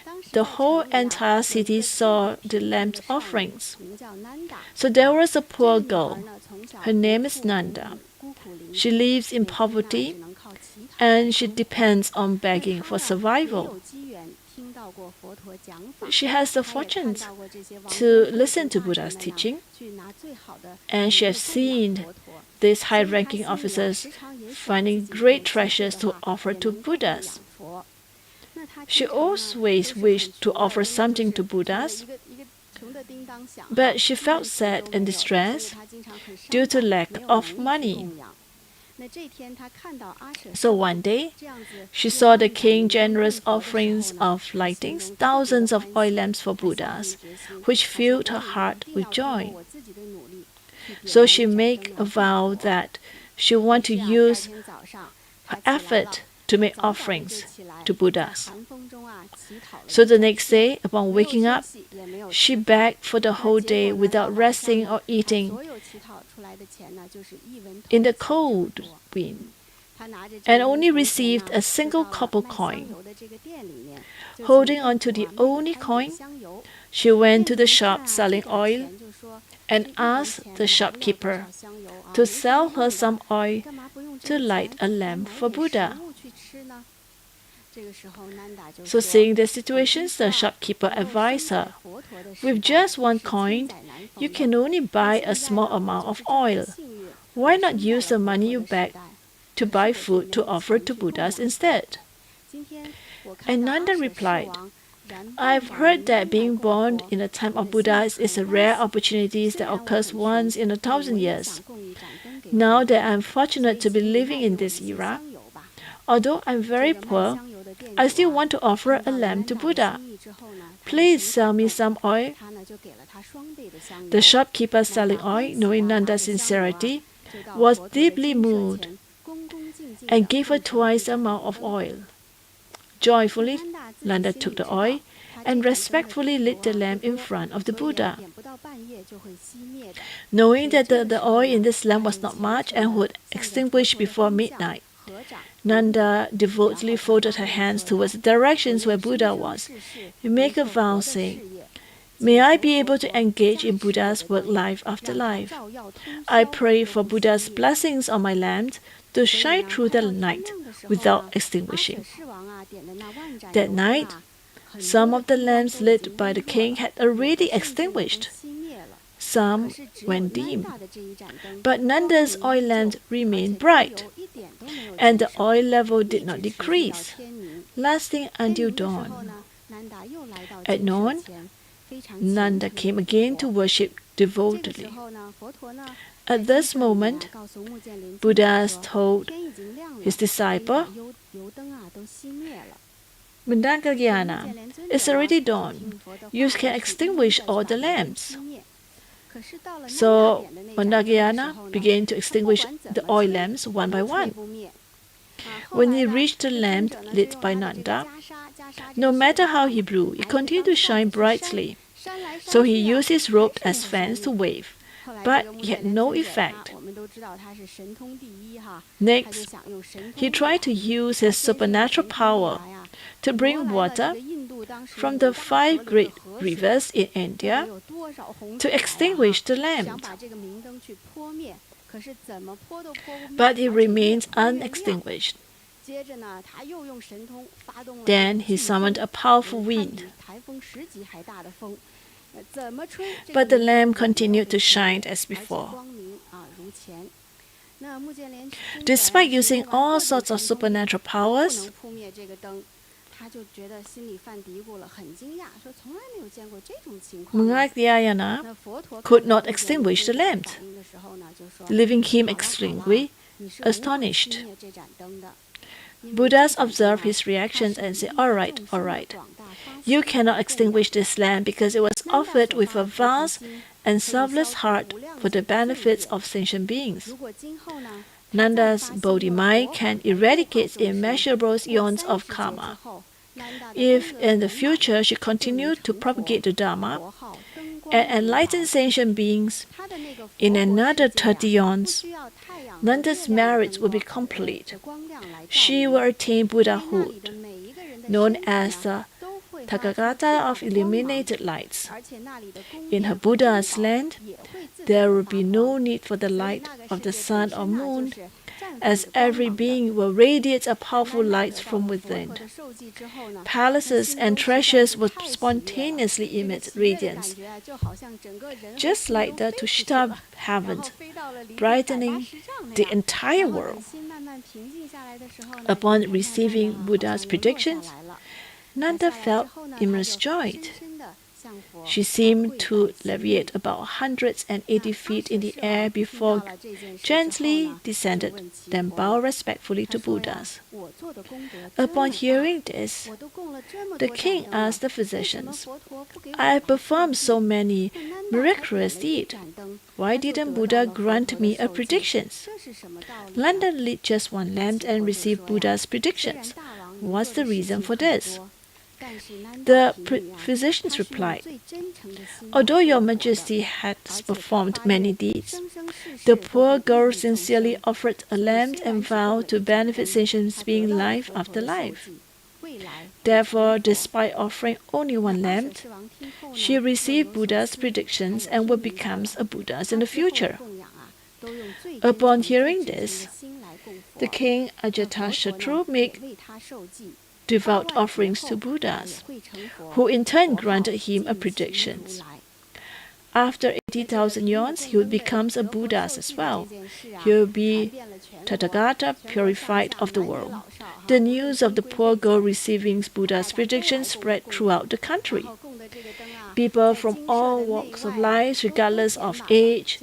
当时 The 在 whole 城里啊 entire 有一 city 个 saw 特 the 别漂亮 lamp 的少女， offerings. 名叫 Nanda。 So there was a 这 poor 个女孩 girl. 呢，从小 Her name is 孤苦伶 Nanda. 仃，孤苦伶 She 仃， lives in 每天呐 poverty 只能靠乞讨来 and she 生活。 depends on 那 begging 她 for 呢也 survival. 有机缘听到过佛陀讲法， She has the 她也看 fortune 到过这些王 to 公贵 listen 族 to 大臣 Buddha's 们呐 teaching, 去拿最好的 and 礼 she 物 has 供养 seen 佛陀。 these 所以她 high-ranking 心里啊 officers 时常也想自 finding 己有 great 机会 treasures 的 to 话 offer 也 to 能供养 Buddhas. 佛。那她 She 经常呢都 always 是很 wished to 穷的， offer 因为就 something 是 to 穷的 Buddhas, 一个穷的叮当响哈， but she 一 felt 分钱 sad 都 and 没有，所以 distressed 她经常很伤 due to 感， lack 没有 of 能力去 money. 供养。So one day, she saw the king generous offerings of lightings, thousands of oil lamps for Buddhas, which filled her heart with joy. So she made a vow that she want to use her effort to make offerings to Buddhas. So the next day, upon waking up, she begged for the whole day without resting or eating in the cold wind, and only received a single copper coin. Holding on to the only coin, she went to the shop selling oil and asked the shopkeeper to sell her some oil to light a lamp for Buddha. So seeing the situations, the shopkeeper advised her, with just one coin, you can only buy a small amount of oil. Why not use the money you beg to buy food to offer to Buddhas instead? And Nanda replied, I've heard that being born in the time of Buddhas is a rare opportunity that occurs once in 1,000 years. Now that I'm fortunate to be living in this era, although I'm very poor, I still want to offer a lamp to Buddha. Please sell me some oil. The shopkeeper selling oil, knowing Nanda's sincerity, was deeply moved and gave her twice the amount of oil. Joyfully, Nanda took the oil and respectfully lit the lamp in front of the Buddha. Knowing that the oil in this lamp was not much and would extinguish before midnight, Nanda devotedly folded her hands towards the directions where Buddha was. He made a vow saying, May I be able to engage in Buddha's work life after life. I pray for Buddha's blessings on my lamp to shine through the night without extinguishing. That night, some of the lamps lit by the king had already extinguished. Some went dim. But Nanda's oil lamp remained bright, and the oil level did not decrease, lasting until dawn. At dawn, Nanda came again to worship devotedly. At this moment, Buddha told his disciple, Mandagayana, it's already dawn. You can extinguish all the lamps. So Mandagayana began to extinguish the oil lamps one by one. When he reached the lamp lit by Nanda, no matter how he blew, it continued to shine brightly. So he used his robe as fans to wave, but it had no effect. Next, he tried to use his supernatural power to bring water from the 5 great rivers in India to extinguish the lamp. But it remained unextinguished. Then he summoned a powerful wind. But the lamp continued to shine as before. Despite using all sorts of supernatural powers, Mandagayana could not extinguish the lamp, leaving him extremely astonished. Buddhas observed his reactions and said, all right. You cannot extinguish this lamp because it was offered with a vast and selfless heart for the benefits of sentient beings. Nanda's Bodhi mind can eradicate immeasurable eons of karma. If in the future she continued to propagate the dharma and enlighten sentient beings, in another 30 eons, Nanda's merits will be complete. She will attain Buddhahood, known as the Tathagata of illuminated lights. In her Buddha's land, there will be no need for the light of the sun or moon, as every being will radiate a powerful light from within. Palaces and treasures will spontaneously emit radiance, just like the Tushita heaven, brightening the entire world. Upon receiving Buddha's predictions, Nanda felt immense joy. She seemed to levitate about 180 feet in the air before gently descended, then bowed respectfully to Buddhas. Upon hearing this, the king asked the physicians, "I have performed so many miraculous deeds. Why didn't Buddha grant me a prediction? Nanda lit just one lamp and received Buddha's predictions. What's the reason for this?" The physicians replied, "Although your majesty has performed many deeds, the poor girl sincerely offered a lamp and vowed to benefit sentient beings life after life. Therefore, despite offering only one lamp, she received Buddha's predictions and will become a Buddha in the future." Upon hearing this, the king Ajatasattu made devout offerings to Buddhas, who in turn granted him a prediction. After 80,000 yawns, he would become a Buddha as well. He will be Tathagata, purified of the world. The news of the poor girl receiving Buddha's predictions spread throughout the country. People from all walks of life, regardless of age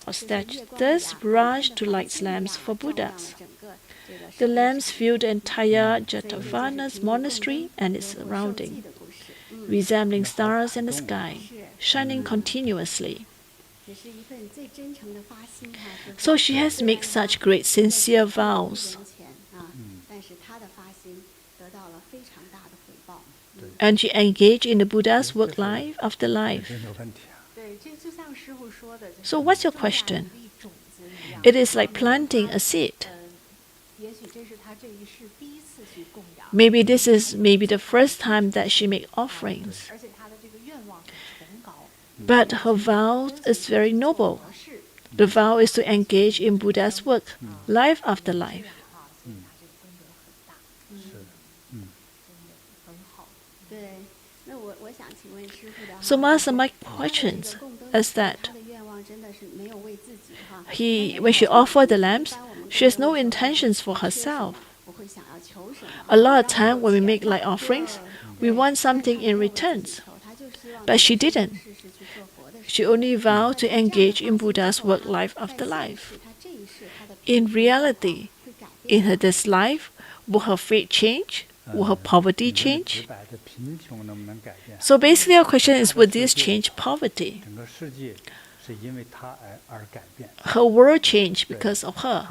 or status, rushed to light lamps for Buddhas. The lamps filled the entire Jetavana's monastery and its surrounding, resembling stars in the sky, shining continuously. So she has made such great sincere vows. And she engaged in the Buddha's work life after life. So what's your question? It is like planting a seed. Maybe this is the first time that she made offerings. But her vow is very noble. The vow is to engage in Buddha's work, life after life. So Master, my question is that when she offered the lamps, she has no intentions for herself. A lot of time when we make light offerings, we want something in return. But she didn't. She only vowed to engage in Buddha's work life after life. In reality, in this life, will her fate change? Will her poverty change? So basically our question is, would this change poverty? Her world changed because of her.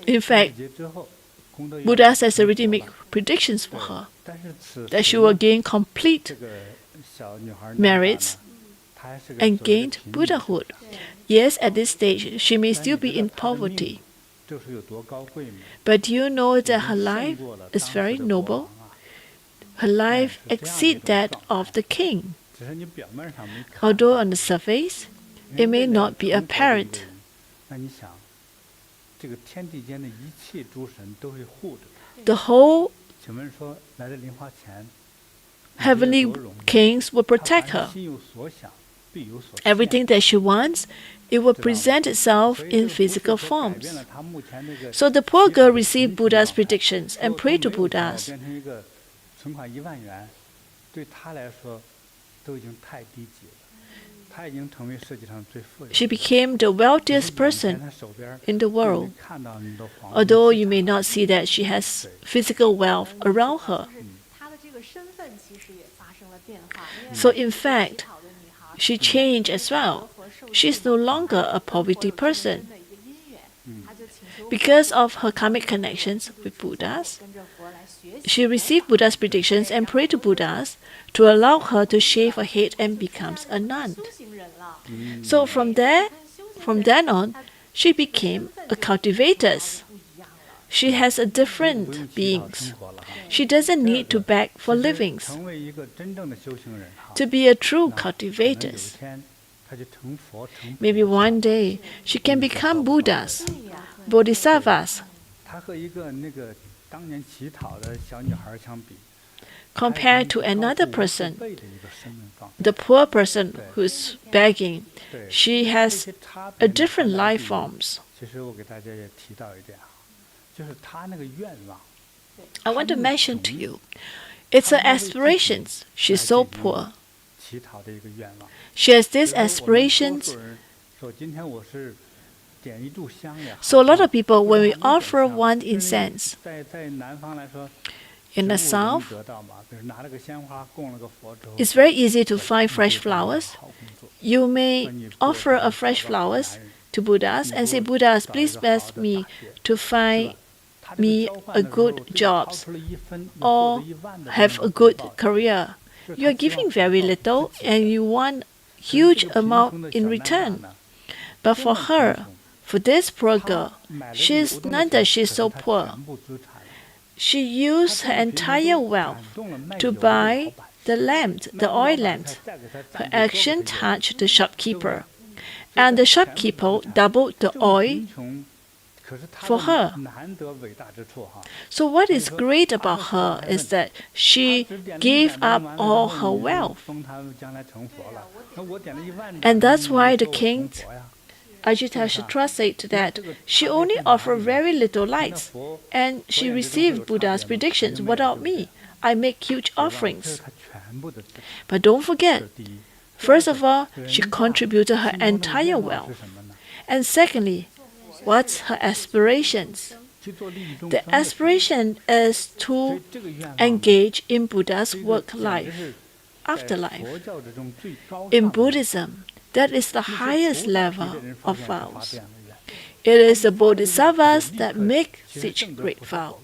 In fact, Buddha has already made predictions for her that she will gain complete merits and gain Buddhahood. Yes, at this stage, she may still be in poverty. But do you know that her life is very noble? Her life exceeds that of the king. Although on the surface, it may not be apparent. The whole heavenly kings will protect her. Everything that she wants, it will present itself in physical forms. So the poor girl received Buddha's predictions and prayed to Buddhas. She became the wealthiest person in the world, although you may not see that she has physical wealth around her. So in fact, she changed as well. She is no longer a poverty person. Because of her karmic connections with Buddhas, she received Buddha's predictions and prayed to Buddhas to allow her to shave her head and becomes a nun. So from then on, she became a cultivator. She has a different beings. She doesn't need to beg for livings. To be a true cultivator, maybe one day she can become Buddhas, Bodhisattvas. Compared to another person, the poor person who's begging, she has a different life forms. I want to mention to you, It's her aspirations. She's so poor. She has these aspirations. So a lot of people, when we offer one incense, in the south, it's very easy to find fresh flowers. You may offer a fresh flowers to Buddhas and say, Buddhas, please bless me to find me a good job or have a good career. You are giving very little and you want huge amount in return. But for her, for this poor girl, she's Nanda, she's so poor. She used her entire wealth to buy the lamp, the oil lamp. Her action touched the shopkeeper, and the shopkeeper doubled the oil for her. So what is great about her is that she gave up all her wealth. And that's why the king, Ajatasattu, said that she only offered very little lights, and she received Buddha's predictions. Without me, I make huge offerings. But don't forget, first of all, she contributed her entire wealth. And secondly, what's her aspirations? The aspiration is to engage in Buddha's work life, afterlife. In Buddhism, that is the highest level of vows. It is the bodhisattvas that make such great vow.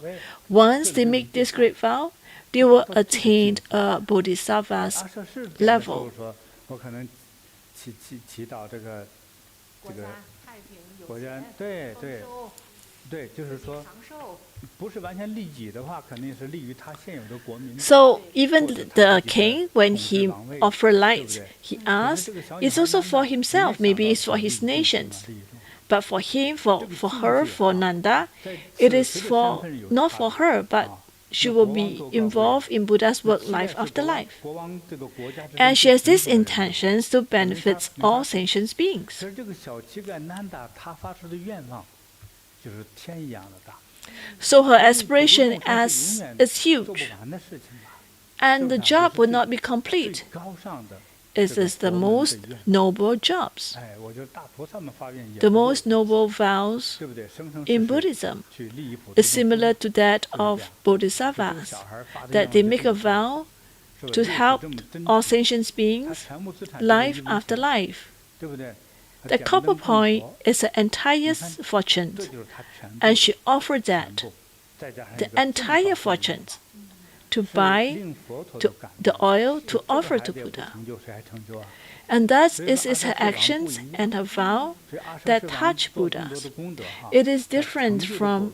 Once they make this great vow, they will attain a bodhisattva's level. So even the king, when he offered lights, he asked, it's also for himself, maybe it's for his nations. But for him, for her, for Nanda, it is for not for her, but she will be involved in Buddha's work life after life. And she has these intentions to benefit all sentient beings. So her aspiration is huge. And the job will not be complete. It is the most noble jobs. The most noble vows in Buddhism is similar to that of bodhisattvas, that they make a vow to help all sentient beings life after life. The copper point is her entire fortune, and she offered that, the entire fortune, to buy the oil to offer to Buddha. And thus it is her actions and her vow that touch Buddhas. It is different from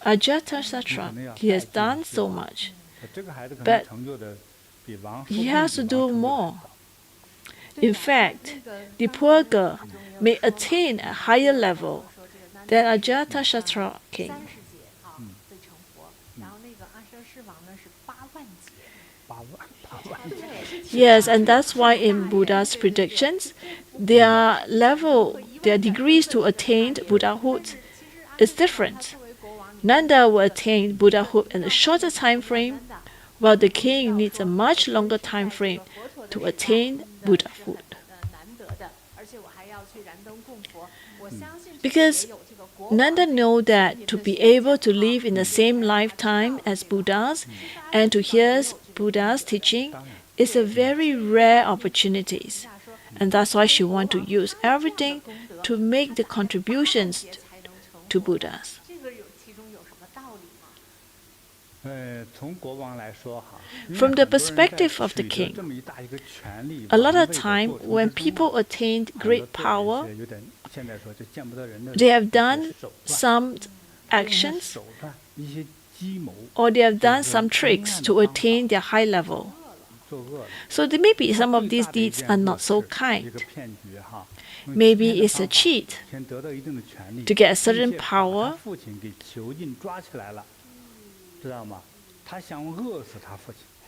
Ajatasattu. He has done so much, but he has to do more. In fact, the poor girl may attain a higher level than Ajatasattu king. Yes, and that's why in Buddha's predictions, their degrees to attain Buddhahood is different. Nanda will attain Buddhahood in a shorter time frame, while the king needs a much longer time frame to attain Buddhahood. Because Nanda knows that to be able to live in the same lifetime as Buddhas and to hear Buddha's teaching is a very rare opportunity. And that's why she wants to use everything to make the contributions to Buddhas. From the perspective of the king, a lot of time when people attain great power, they have done some actions or they have done some tricks to attain their high level. So there may be some of these deeds are not so kind. Maybe it's a cheat to get a certain power.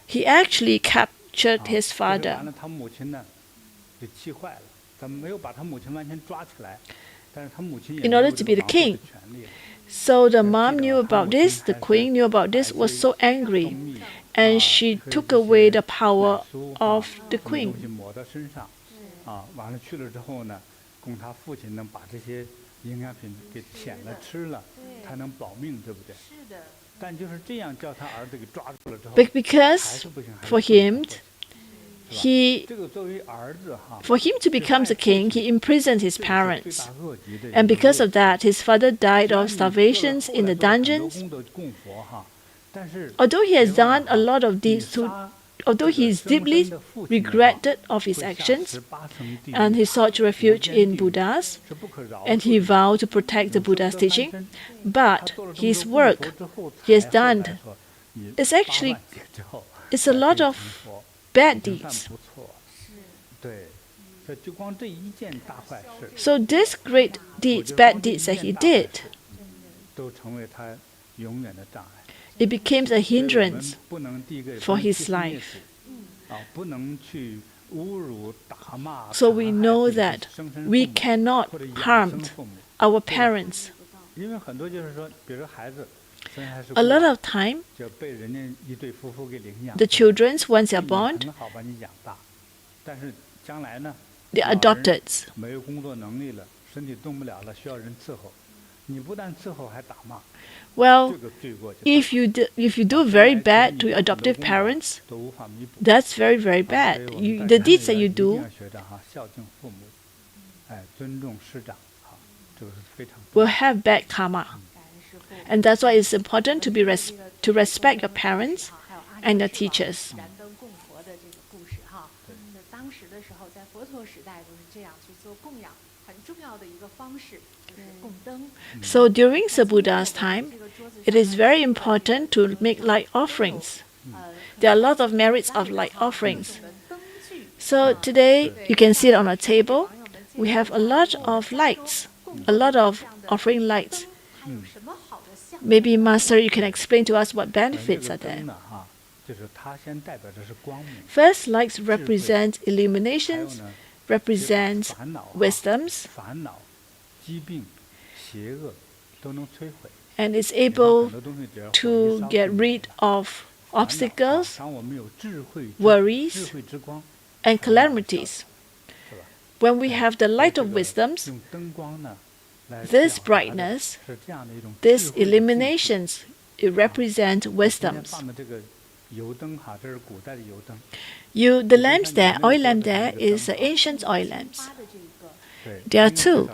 He actually captured his father. In order to be the king. So the mom knew about this, the queen knew about this, was so angry. and she took away the power of the queen. But because for him to become the king, he imprisoned his parents. And because of that, his father died of starvation in the dungeons. Although he has done a lot of deeds, although he is deeply regretted of his actions, and he sought refuge in Buddhas, and he vowed to protect the Buddha's teaching, but his work he has done is actually it's a lot of bad deeds. So these great deeds, bad deeds that he did, it became a hindrance for his life. So we know that we cannot harm our parents. A lot of time, the children, once they are born, they are adopted. Well, if you do very bad to your adoptive parents, that's very, very bad. The deeds that you do will have bad karma. And that's why it's important to respect your parents and your teachers. So during the Buddha's time, it is very important to make light offerings. There are a lot of merits of light offerings. So today, you can see it on a table. We have a lot of lights, a lot of offering lights. Maybe, Master, you can explain to us what benefits are there. First, lights represent illuminations, represents wisdoms, and is able to get rid of obstacles, worries, and calamities. When we have the light of wisdoms, this brightness, these illuminations, it represents wisdoms. The lamps there, oil lamp there, is ancient oil lamps. There are two.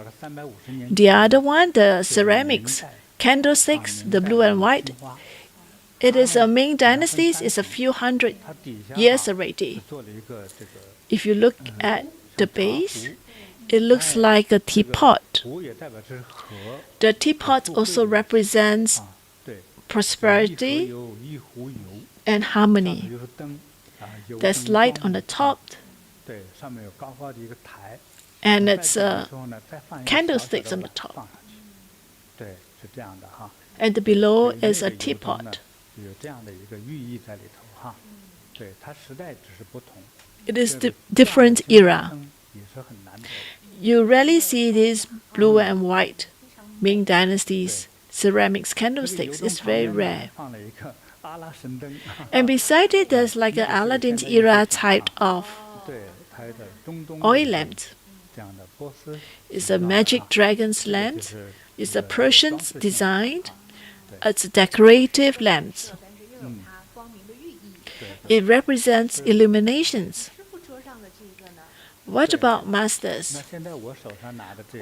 The other one, the ceramics, candlesticks, the blue and white. It is a Ming Dynasty. It's a few hundred years already. If you look at the base, it looks like a teapot. The teapot also represents prosperity and harmony. There's light on the top, and it's candlesticks on the top. And below is a teapot. It is a different era. You rarely see these blue and white Ming Dynasty's ceramics candlesticks. It's very rare. And beside it, there's like an Aladdin's era type of oil lamp. It's a magic dragon's lamp. It's a Persian design. It's a decorative lamp. It represents illuminations. What about masters?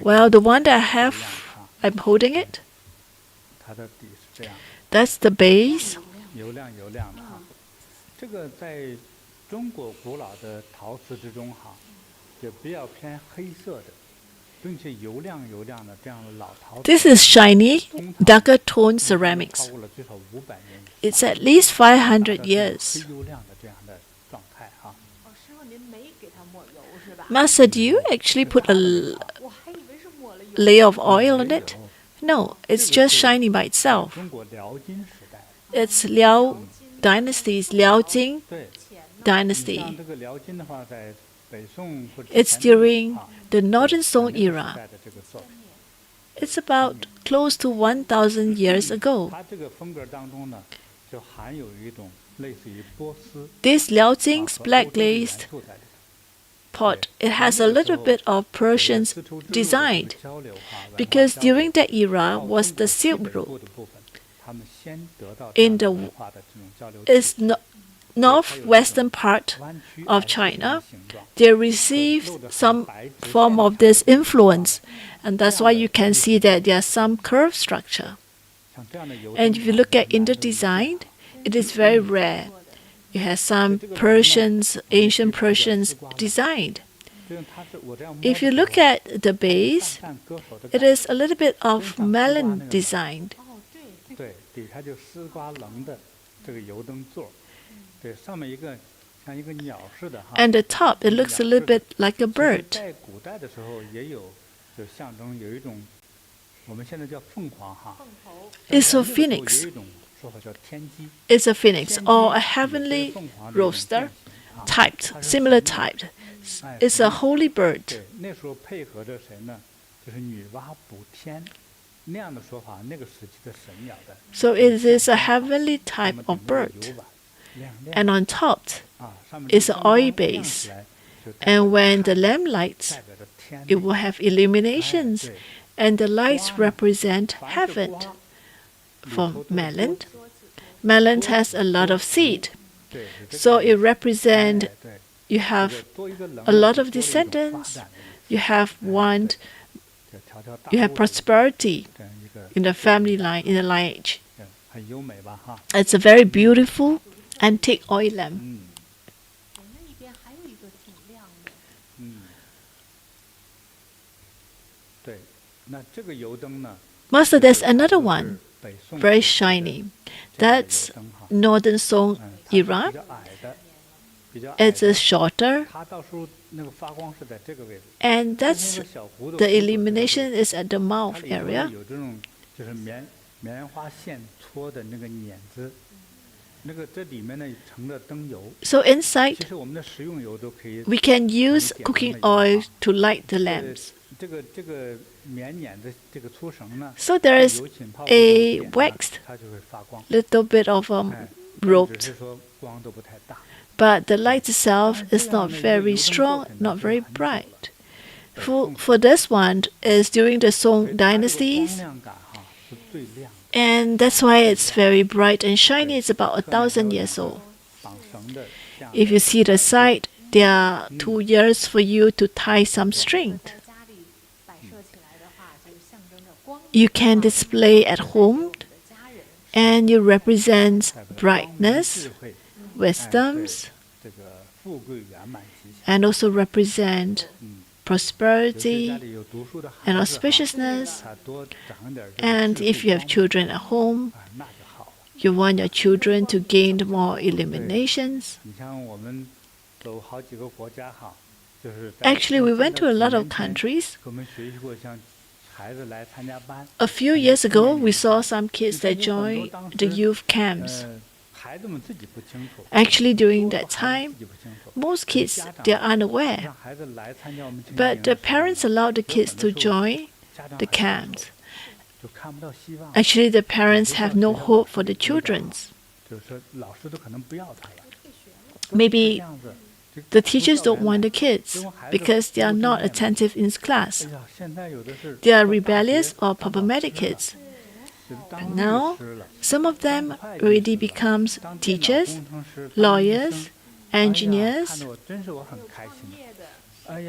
Well, the one that I have, I'm holding it. That's the base. This is shiny, darker tone ceramics. It's at least 500 years. Master, do you actually put a layer of oil on it? No, it's just shiny by itself. It's Liao Dynasty's Liao Jing Dynasty. It's during the Northern Song era. It's about close to 1,000 years ago. This Liao Jing's black glazed pot, it has a little bit of Persian design, because during that era was the Silk Road. In the northwestern part of China, they received some form of this influence, and that's why you can see that there's some curved structure. And if you look at in the design, it is very rare. It has some ancient Persians designed. If you look at the base, it is a little bit of melon designed. And the top, it looks a little bit like a bird. It's a phoenix. It's a phoenix or a heavenly rooster, similar typed. It's a holy bird. So it is a heavenly type of bird. And on top is an oil base. And when the lamp lights, it will have illuminations. And the lights represent heaven. For melon has a lot of seed. So it represents you have a lot of descendants. You have prosperity in the family line, in the lineage. It's a very beautiful antique oil lamp. Master, there's another one, very shiny. That's Northern Song era. It's shorter, and that's the illumination is at the mouth area. So inside, we can use cooking oil to light the lamps. So there is a waxed little bit of rope, but the light itself is not very strong, not very bright. For this one is during the Song dynasties, and that's why it's very bright and shiny. It's about 1,000 years old. If you see the side, there are 2 years for you to tie some string. You can display at home, and you represent brightness, wisdoms, and also represent prosperity and auspiciousness. And if you have children at home, you want your children to gain more illuminations. Actually, we went to a lot of countries. A few years ago, we saw some kids that joined the youth camps. Actually, during that time, most kids, they are unaware. But the parents allowed the kids to join the camps. Actually, the parents have no hope for the children. Maybe the teachers don't want the kids because they are not attentive in class. They are rebellious or problematic kids. But now, some of them already becomes teachers, lawyers, engineers,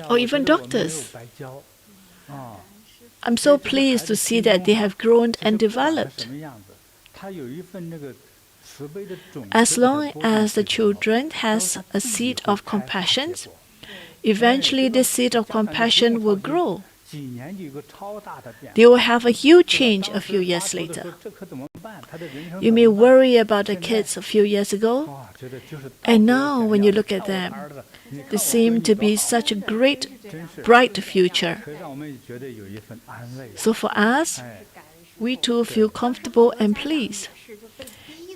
or even doctors. I'm so pleased to see that they have grown and developed. As long as the children has a seed of compassion, eventually the seed of compassion will grow. They will have a huge change a few years later. You may worry about the kids a few years ago, and now when you look at them, they seem to be such a great, bright future. So for us, we too feel comfortable and pleased.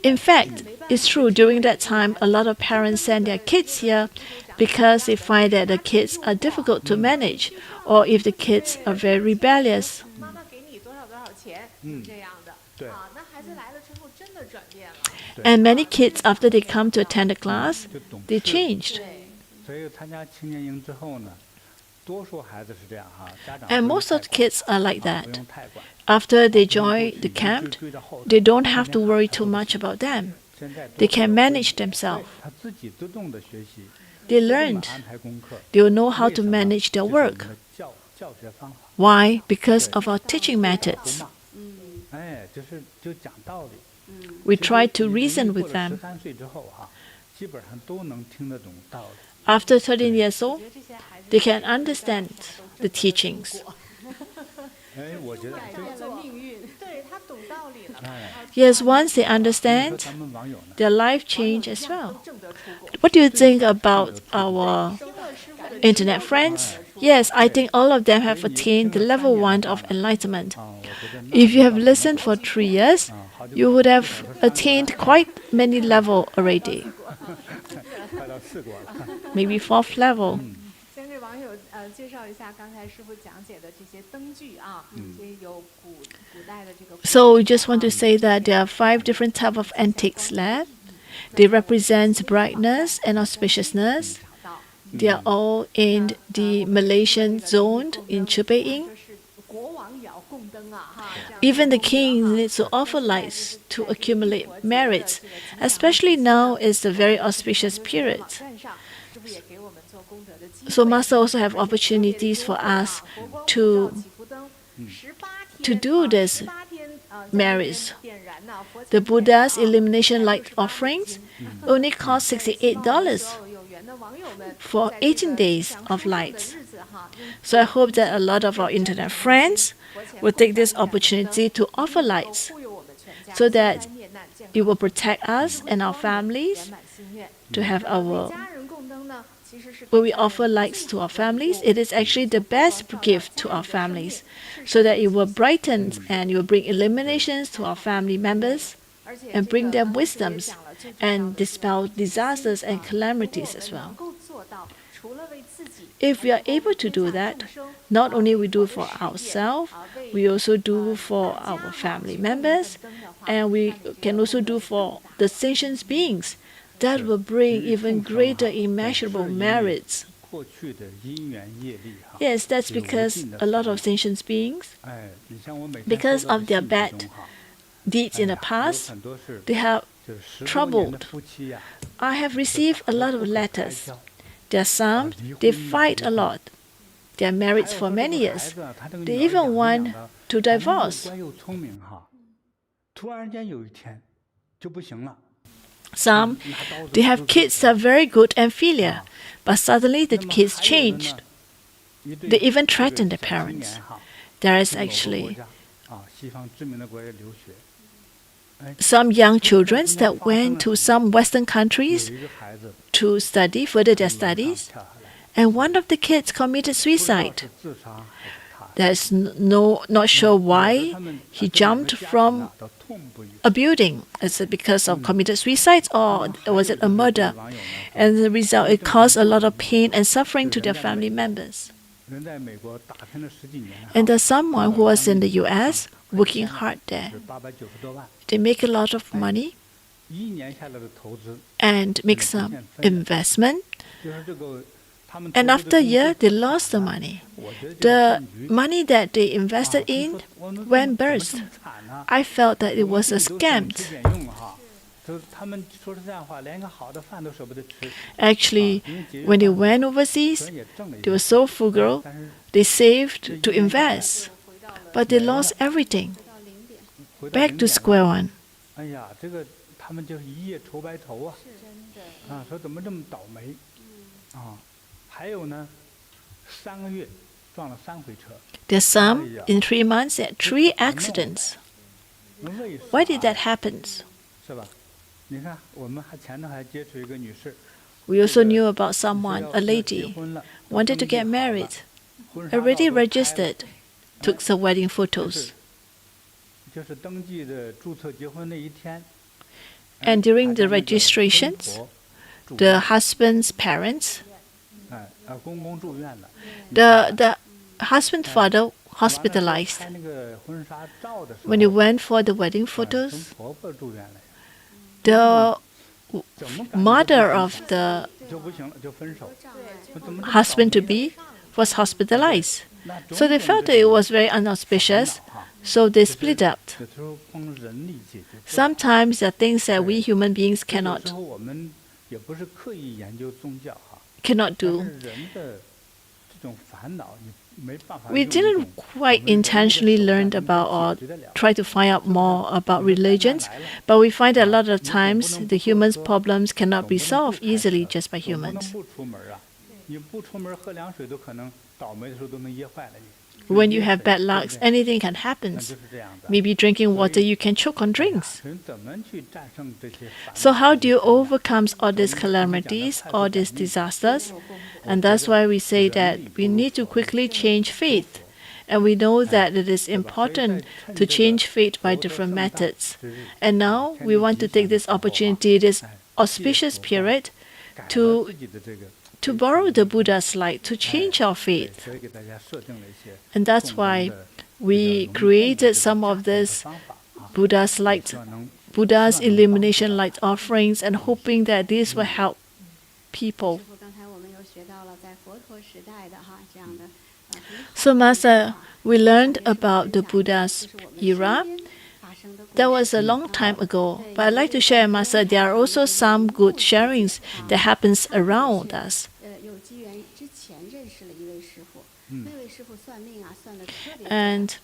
In fact, it's true, during that time, a lot of parents send their kids here because they find that the kids are difficult to manage, or if the kids are very rebellious. And many kids, after they come to attend the class, they changed. And most of the kids are like that. After they join the camp, they don't have to worry too much about them. They can manage themselves. They learned. They will know how to manage their work. Why? Because of our teaching methods. We try to reason with them. After 13 years old, they can understand the teachings. Yes, once they understand, their life change as well. What do you think about our internet friends? Yes, I think all of them have attained the level 1 of enlightenment. If you have listened for 3 years, you would have attained quite many levels already. Maybe 4th level. So we just want to say that there are 5 different types of antiques left. They represent brightness and auspiciousness. They are all in the Malaysian zone in Chubei. Even the king needs to offer lights to accumulate merits, especially now is the very auspicious period. So Master also have opportunities for us to do this merits. The Buddha's illumination light offerings only cost $68 for 18 days of lights. So I hope that a lot of our internet friends will take this opportunity to offer lights so that it will protect us and our families to have our. When we offer lights to our families, it is actually the best gift to our families so that it will brighten and it will bring illuminations to our family members and bring them wisdoms and dispel disasters and calamities as well. If we are able to do that, not only we do it for ourselves, we also do for our family members, and we can also do for the sentient beings. That will bring even greater immeasurable merits. Yes, that's because a lot of sentient beings, because of their bad deeds in the past, they have troubled. I have received a lot of letters. There are some, they fight a lot. They are married for many years. They even want to divorce. Some, they have kids that are very good and filial, but suddenly the kids changed. They even threaten their parents. There is actually some young children that went to some Western countries to study, further their studies, and one of the kids committed suicide. There's not sure why he jumped from a building. Is it because of committed suicide or was it a murder? And the result, it caused a lot of pain and suffering to their family members. And there's someone who was in the US working hard there. They make a lot of money and make some investment. And after a year, they lost the money. The money that they invested in went burst. I felt that it was a scam. Actually, when they went overseas, they were so frugal, they saved to invest. But they lost everything. Back to square one. There's some in 3 months had 3 accidents. Why did that happen? We also knew about someone, a lady, wanted to get married, already registered, took some wedding photos. And during the registrations, the husband's parents, the husband's father hospitalized. When you went for the wedding photos, the mother of the husband-to-be was hospitalized. So they felt that it was very unauspicious, so they split up. Sometimes there are things that we human beings cannot do. We didn't quite intentionally learn about or try to find out more about religions, but we find that a lot of times the humans' problems cannot be solved easily just by humans. When you have bad luck, anything can happen. Maybe drinking water, you can choke on drinks. So how do you overcome all these calamities, all these disasters? And that's why we say that we need to quickly change faith. And we know that it is important to change faith by different methods. And now we want to take this opportunity, this auspicious period, to borrow the Buddha's light, to change our faith. And that's why we created some of this Buddha's light, Buddha's illumination light offerings, and hoping that this will help people. So Master, we learned about the Buddha's era. That was a long time ago, but I'd like to share, Master, there are also some good sharings that happens around us. And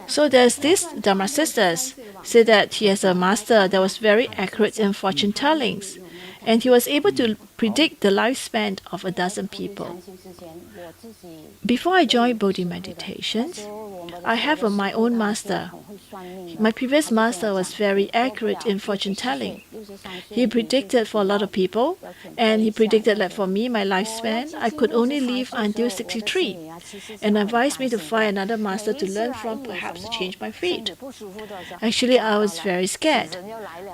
so there's this Dharma sisters say that he has a master that was very accurate in fortune tellings, and he was able to predict the lifespan of 12 people. Before I joined Bodhi meditations, I have my own master. My previous master was very accurate in fortune telling. He predicted for a lot of people, and he predicted that for me, my lifespan, I could only live until 63, and advised me to find another master to learn from, perhaps to change my fate. Actually, I was very scared.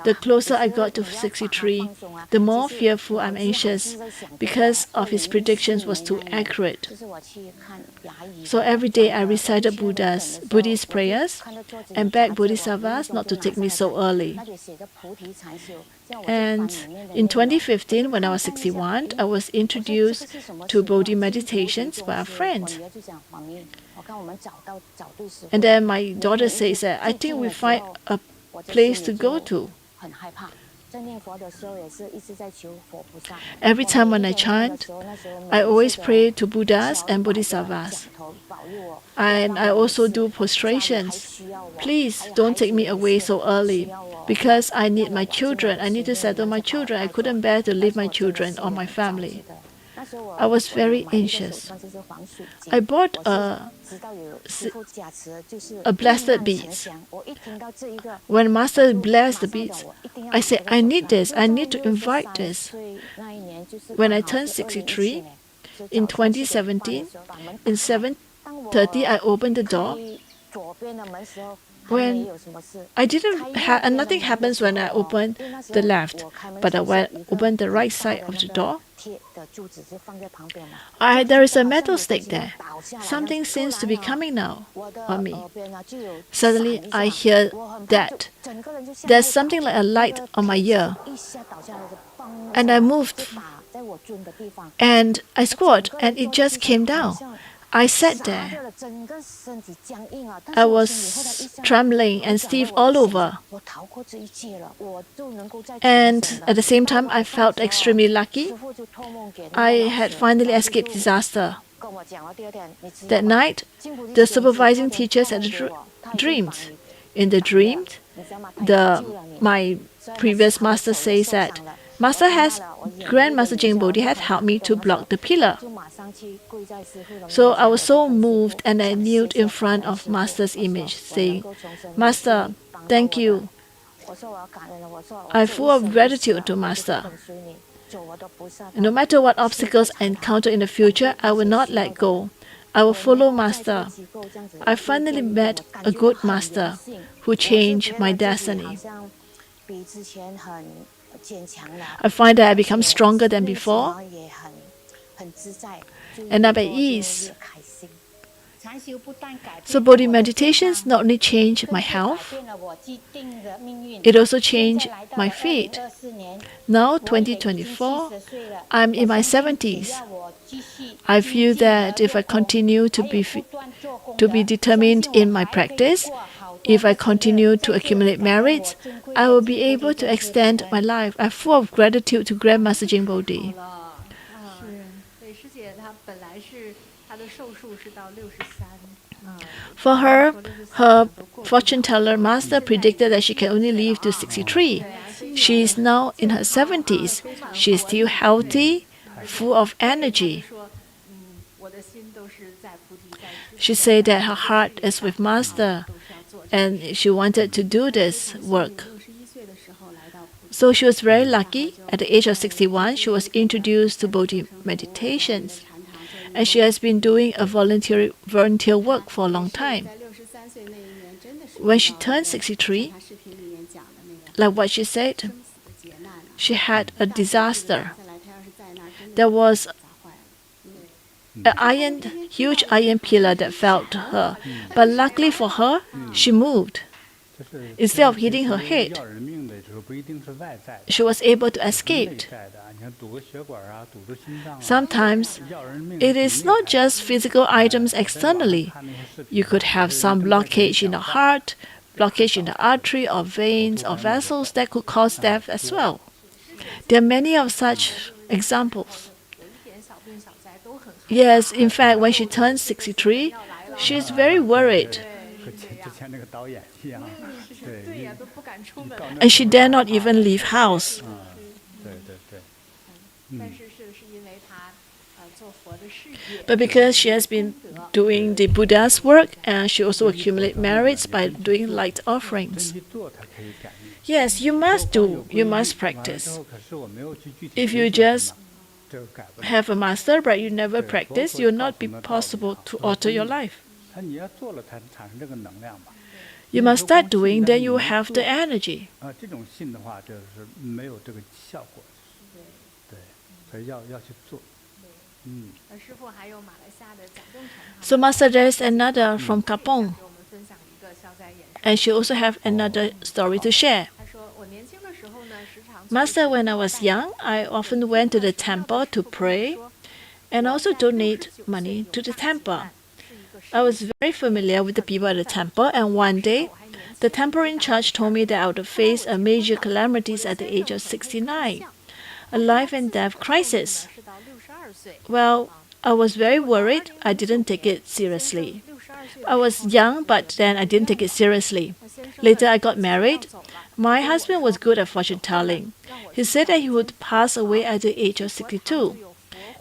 The closer I got to 63, the more fearful I'm anxious, because of his predictions was too accurate. So every day I recited Buddhist prayers and begged Bodhisattvas not to take me so early. And in 2015, when I was 61, I was introduced to Bodhi meditations by a friend. And then my daughter says that I think we find a place to go to. Every time when I chant, I always pray to Buddhas and Bodhisattvas. And I also do prostrations. Please don't take me away so early, because I need my children. I need to settle my children. I couldn't bear to leave my children or my family. I was very anxious. I bought a blessed beads. When Master blessed the beads, I said, I need this. I need to invite this. When I turned 63, in 2017, in 7:30, I opened the door. When I nothing happens when I open the left, but I open the right side of the door. There is a metal stick there. Something seems to be coming now on me. Suddenly, I hear that there's something like a light on my ear, and I moved, and I squat, and it just came down. I sat there. I was trembling and stiff all over. And at the same time, I felt extremely lucky. I had finally escaped disaster. That night, the supervising teachers had dreams. In the dream, my previous master says that Grandmaster JinBodhi had helped me to block the pillar. So I was so moved, and I kneeled in front of Master's image, saying, Master, thank you. I'm full of gratitude to Master. No matter what obstacles I encounter in the future, I will not let go. I will follow Master. I finally met a good Master who changed my destiny. I find that I become stronger than before, and I'm at ease. So Bodhi meditations not only change my health, it also changed my fate. Now, 2024, I'm in my 70s. I feel that if I continue to be determined in my practice, if I continue to accumulate merits, I will be able to extend my life. I'm full of gratitude to Grandmaster JinBodhi. For her, her fortune teller master predicted that she can only live to 63. She is now in her 70s. She is still healthy, full of energy. She said that her heart is with Master, and she wanted to do this work. So she was very lucky. At the age of 61, she was introduced to Bodhi meditations, and she has been doing a volunteer work for a long time. When she turned 63, like what she said, she had a disaster. There was a huge iron pillar that fell to her, but luckily for her, she moved. Instead of hitting her head, she was able to escape. Sometimes it is not just physical items externally. You could have some blockage in the heart, blockage in the artery or veins or vessels that could cause death as well. There are many of such examples. Yes, in fact, when she turned 63, she is very worried. And she dare not even leave house. But because she has been doing the Buddha's work, and she also accumulates merits by doing light offerings. Yes, you must practice. If you just have a master but you never practice, it will not be possible to alter your life. You must start doing, then you will have the energy. So Master, there is another from Kapong, and she also have another story to share. Master, when I was young, I often went to the temple to pray and also donate money to the temple. I was very familiar with the people at the temple, and one day, the temple in charge told me that I would face a major calamities at the age of 69, a life and death crisis. Well, I was very worried. I didn't take it seriously. I was young, but then I didn't take it seriously. Later, I got married. My husband was good at fortune telling. He said that he would pass away at the age of 62.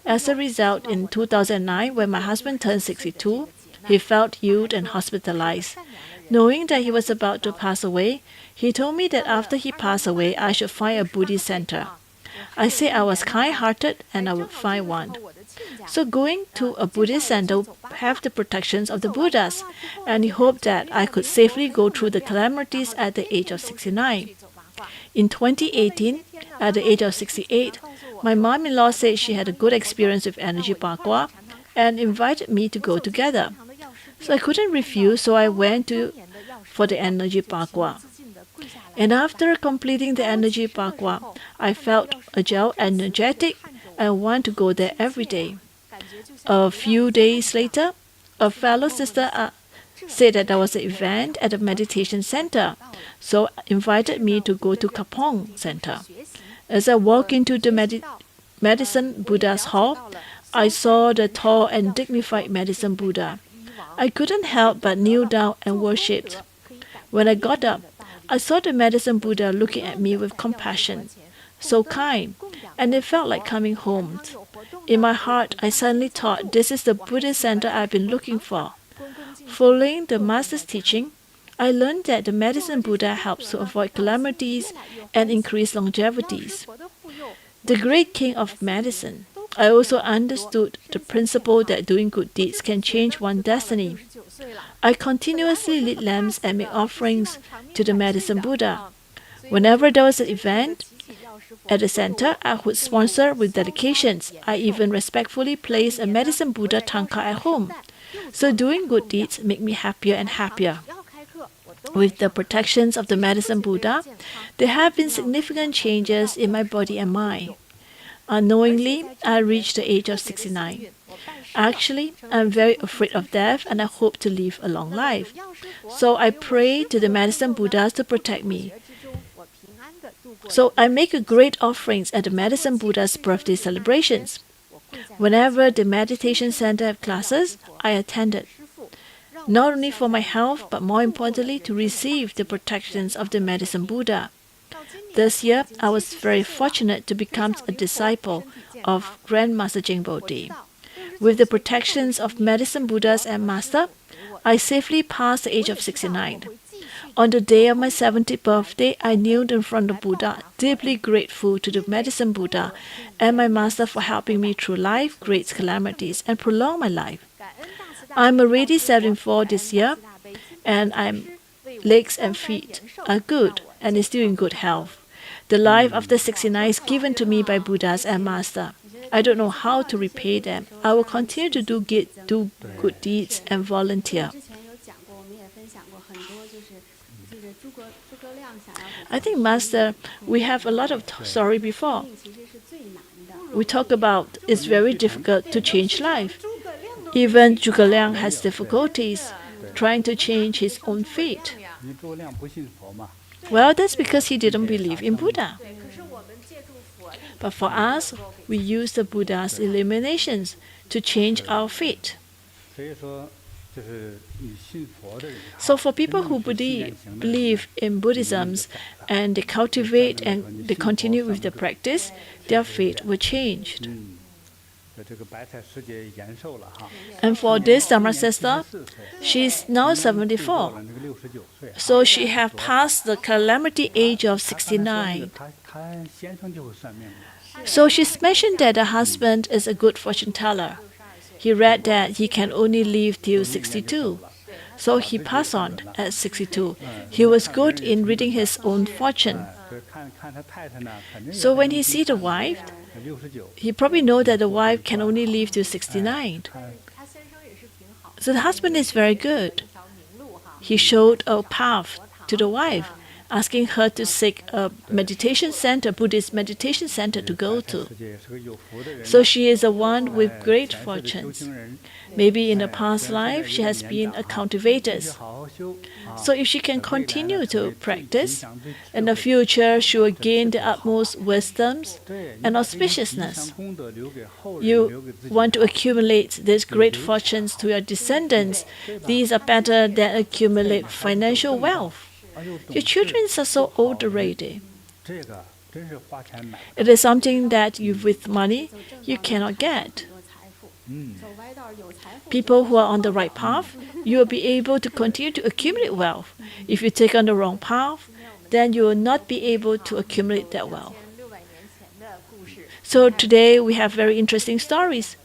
As a result, in 2009, when my husband turned 62, he felt ill and hospitalized. Knowing that he was about to pass away, he told me that after he passed away, I should find a Buddhist center. I said I was kind-hearted and I would find one. So going to a Buddhist center would have the protections of the Buddhas, and he hoped that I could safely go through the calamities at the age of 69. In 2018, at the age of 68, my mom-in-law said she had a good experience with energy Bagua and invited me to go together. So I couldn't refuse, so I went for the energy Bagua. And after completing the energy Bagua, I felt agile, energetic, and want to go there every day. A few days later, a fellow sister said that there was an event at the meditation center, so invited me to go to Kapong Center. As I walked into the Medicine Buddha's hall, I saw the tall and dignified Medicine Buddha. I couldn't help but kneel down and worshipped. When I got up, I saw the Medicine Buddha looking at me with compassion, so kind, and it felt like coming home. In my heart, I suddenly thought, this is the Buddhist center I've been looking for. Following the Master's teaching, I learned that the Medicine Buddha helps to avoid calamities and increase longevities. The great king of medicine, I also understood the principle that doing good deeds can change one's destiny. I continuously lit lamps and make offerings to the Medicine Buddha. Whenever there was an event, At the center, I would sponsor with dedications. I even respectfully place a medicine Buddha tanka at home. So doing good deeds make me happier and happier. With the protections of the medicine Buddha, there have been significant changes in my body and mind. Unknowingly, I reached the age of 69. Actually, I'm very afraid of death and I hope to live a long life. So I pray to the medicine Buddhas to protect me. So I make a great offerings at the medicine Buddha's birthday celebrations. Whenever the meditation center have classes, I attended. Not only for my health, but more importantly to receive the protections of the medicine Buddha. This year, I was very fortunate to become a disciple of Grandmaster JinBodhi. With the protections of medicine Buddhas and Master, I safely passed the age of 69. On the day of my 70th birthday, I kneeled in front of Buddha, deeply grateful to the medicine Buddha and my Master for helping me through life, great calamities, and prolong my life. I'm already 74 this year, and my legs and feet are good and is still in good health. The life after 69 is given to me by Buddhas and Master. I don't know how to repay them. I will continue to do good deeds and volunteer. I think, Master, we have a lot of story before. We talk about it's very difficult to change life. Even Zhuge Liang has difficulties trying to change his own fate. Well, that's because he didn't believe in Buddha. But for us, we use the Buddha's illuminations to change our fate. So for people who believe in Buddhism and they cultivate and they continue with the practice, their fate will change. And for this Dharma sister, she is now 74. So she has passed the calamity age of 69. So she's mentioned that her husband is a good fortune teller. He read that he can only live till 62. So he passed on at 62. He was good in reading his own fortune. So when he sees the wife, he probably knows that the wife can only live till 69. So the husband is very good. He showed a path to the wife, asking her to seek a meditation center, Buddhist meditation center to go to. So she is the one with great fortunes. Maybe in a past life she has been a cultivator. So if she can continue to practice, in the future she will gain the utmost wisdoms and auspiciousness. You want to accumulate these great fortunes to your descendants. These are better than accumulate financial wealth. Your children are so old already. It is something that you, with money, you cannot get. People who are on the right path, you will be able to continue to accumulate wealth. If you take on the wrong path, then you will not be able to accumulate that wealth. So today we have very interesting stories.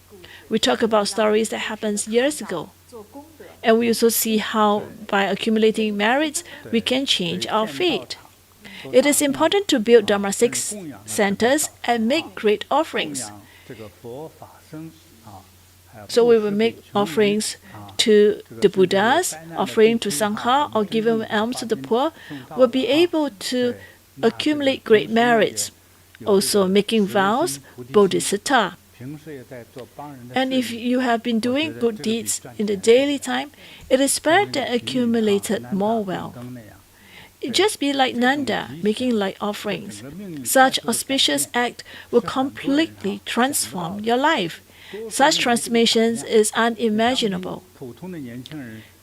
We talk about stories that happened years ago. And we also see how by accumulating merits, we can change our fate. It is important to build Dharma 6 centers and make great offerings. So we will make offerings to the Buddhas, offering to Sangha, or giving alms to the poor, will be able to accumulate great merits. Also making vows, bodhisattva. And if you have been doing good deeds in the daily time, it is better than accumulated more wealth. It just be like Nanda, making light offerings. Such auspicious act will completely transform your life. Such transformations is unimaginable.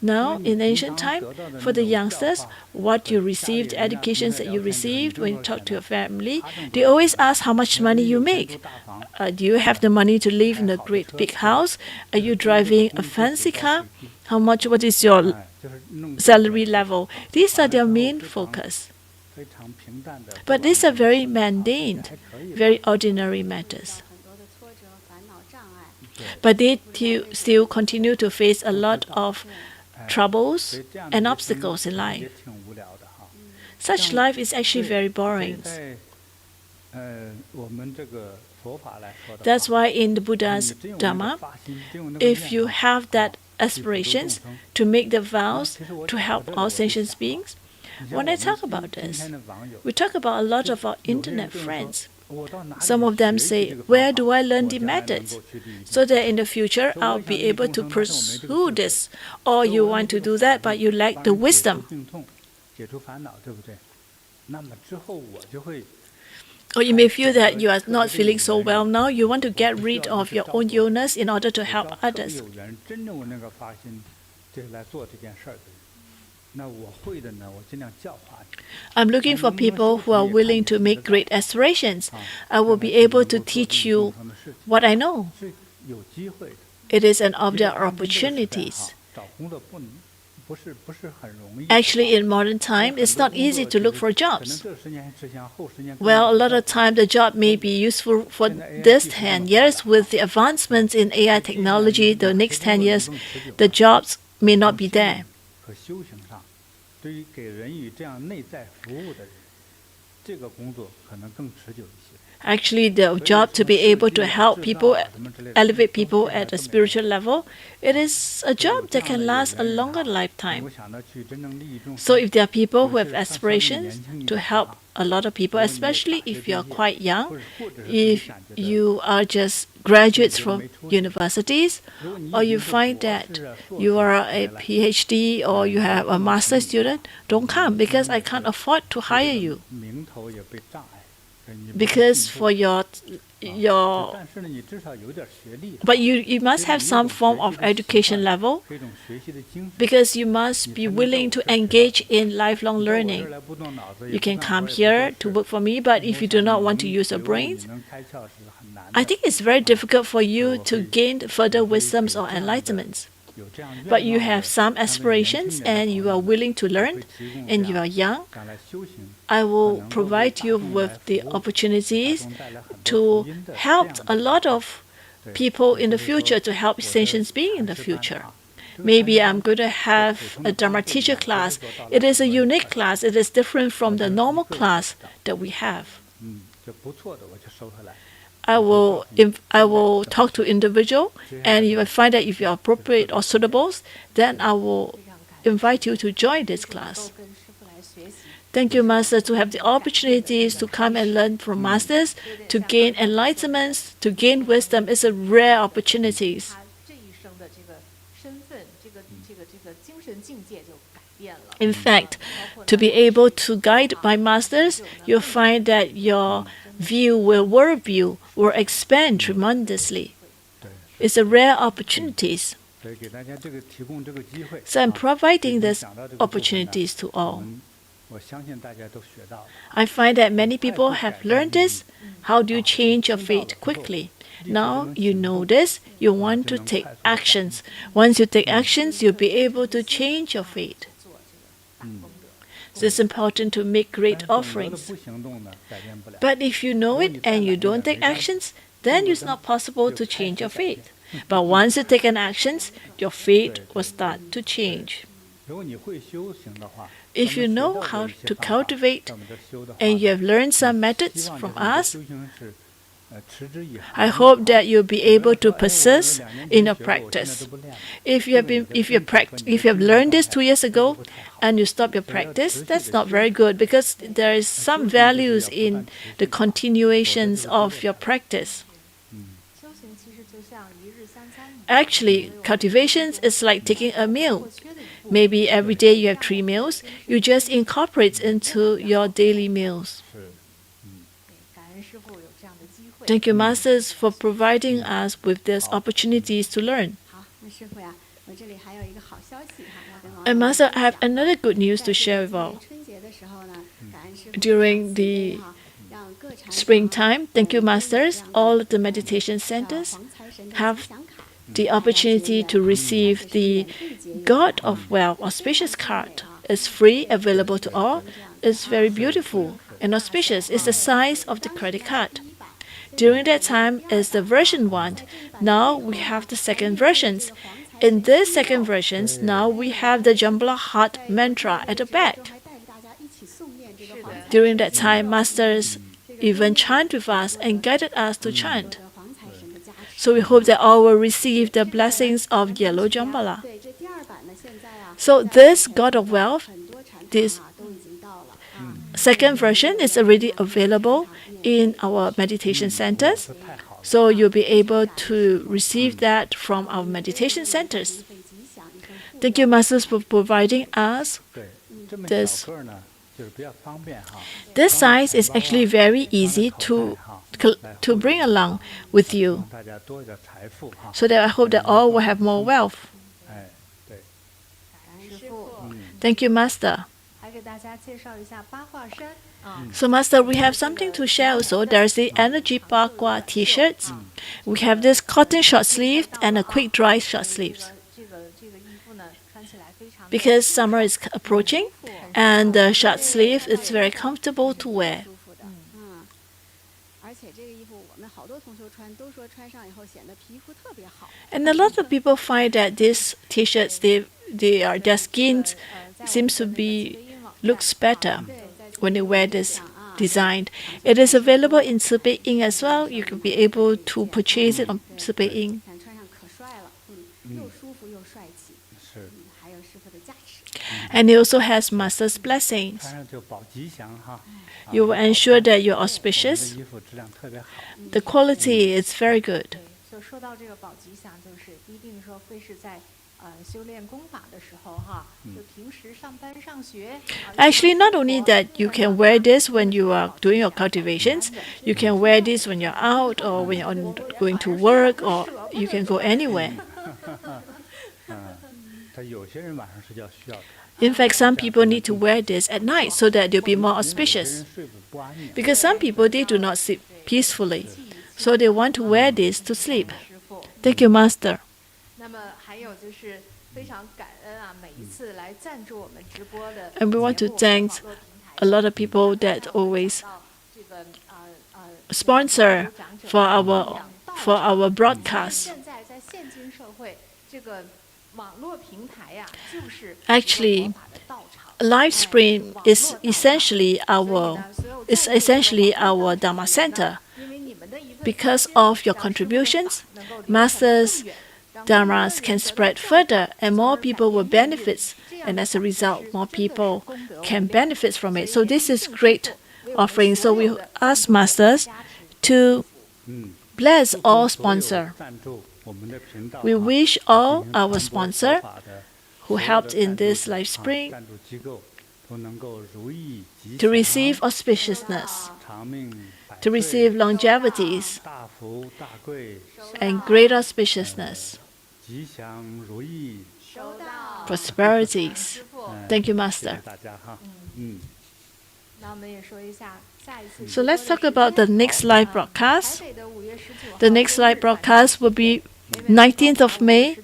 Now, in ancient time, for the youngsters, what you received, the educations that you received when you talk to your family, they always ask how much money you make. Do you have the money to live in a great big house? Are you driving a fancy car? What is your salary level? These are their main focus. But these are very mundane, very ordinary matters. But they still continue to face a lot of troubles and obstacles in life. Such life is actually very boring. That's why in the Buddha's Dharma, if you have that aspirations to make the vows to help all sentient beings, when I talk about this, we talk about a lot of our internet friends. Some of them say, where do I learn the methods? So that in the future I'll be able to pursue this. Or you want to do that, but you lack the wisdom. Or you may feel that you are not feeling so well now. You want to get rid of your own illness in order to help others. I'm looking for people who are willing to make great aspirations. I will be able to teach you what I know. It is an object of opportunities. Actually, in modern time, it's not easy to look for jobs. Well, a lot of time the job may be useful for this 10 years. With the advancements in AI technology, the next 10 years, the jobs may not be there. Actually, the job to be able to help people, elevate people at a spiritual level, it is a job that can last a longer lifetime. So if there are people who have aspirations to help a lot of people, especially if you are quite young, if you are just graduates from universities, or you find that you are a PhD or you have a master student, don't come, because I can't afford to hire you. Because for but you must have some form of education level, because you must be willing to engage in lifelong learning. You can come here to work for me, but if you do not want to use your brains, I think it's very difficult for you to gain further wisdoms or enlightenments. But you have some aspirations and you are willing to learn and you are young, I will provide you with the opportunities to help a lot of people in the future, to help sentient beings in the future. Maybe I'm going to have a Dharma teacher class. It is a unique class. It is different from the normal class that we have. I will talk to individual, and if I find that if you are appropriate or suitable, then I will invite you to join this class. Thank you, Master, to have the opportunities to come and learn from Masters, to gain enlightenments, to gain wisdom is a rare opportunity. In fact, to be able to guide by Masters, you'll find that your worldview will expand tremendously. It's a rare opportunity. So I'm providing these opportunities to all. I find that many people have learned this. How do you change your fate quickly? Now you know this, you want to take actions. Once you take actions, you'll be able to change your fate. So it's important to make great offerings. But if you know it and you don't take actions, then it's not possible to change your fate. But once you take an actions, your fate will start to change. If you know how to cultivate and you have learned some methods from us, I hope that you'll be able to persist in your practice. If you have learned this 2 years ago and you stop your practice, that's not very good, because there is some values in the continuations of your practice. Actually, cultivation is like taking a meal. Maybe every day you have 3 meals, you just incorporate into your daily meals. Thank you, Masters, for providing us with these opportunities to learn. And Master, I have another good news to share with all. During the springtime, thank you, Masters, all the meditation centers have the opportunity to receive the God of Wealth auspicious card. It's free, available to all. It's very beautiful and auspicious. It's the size of the credit card. During that time is the version 1. Now we have the second versions. In this second versions, now we have the Jambhala heart mantra at the back. During that time, Masters even chant with us and guided us to chant. So we hope that all will receive the blessings of Yellow Jambhala. So this God of Wealth, this second version is already available in our meditation centers. So you'll be able to receive that from our meditation centers. Thank you, Masters, for providing us this. This size is actually very easy to bring along with you, so that I hope that all will have more wealth. Thank you, Master. So, Master, we have something to share also. There's the Energy Bagua t-shirts. We have this cotton short sleeve and a quick dry short sleeves. Because summer is approaching, and the short sleeve is very comfortable to wear. And a lot of people find that these t-shirts, their skin seems to looks better when they wear this design. It is available in Sibei Ink as well. You can be able to purchase it on Sibei Ink. And it also has Master's blessings. You will ensure that you're auspicious. The quality is very good. Actually, not only that you can wear this when you are doing your cultivations, you can wear this when you're out or when you're going to work, or you can go anywhere. In fact, some people need to wear this at night so that they'll be more auspicious. Because some people, they do not sleep peacefully, so they want to wear this to sleep. Thank you, Master. And we want to thank a lot of people that always sponsor for our broadcast. Actually, live stream is essentially our Dharma center. Because of your contributions, Masters' Dharmas can spread further and more people will benefit. And as a result, more people can benefit from it. So this is great offering. So we ask Masters to bless all sponsors. We wish all our sponsors who helped in this live stream to receive auspiciousness, to receive longevities and great auspiciousness, prosperities. Thank you, Master. So let's talk about the next live broadcast. The next live broadcast will be 19th of May,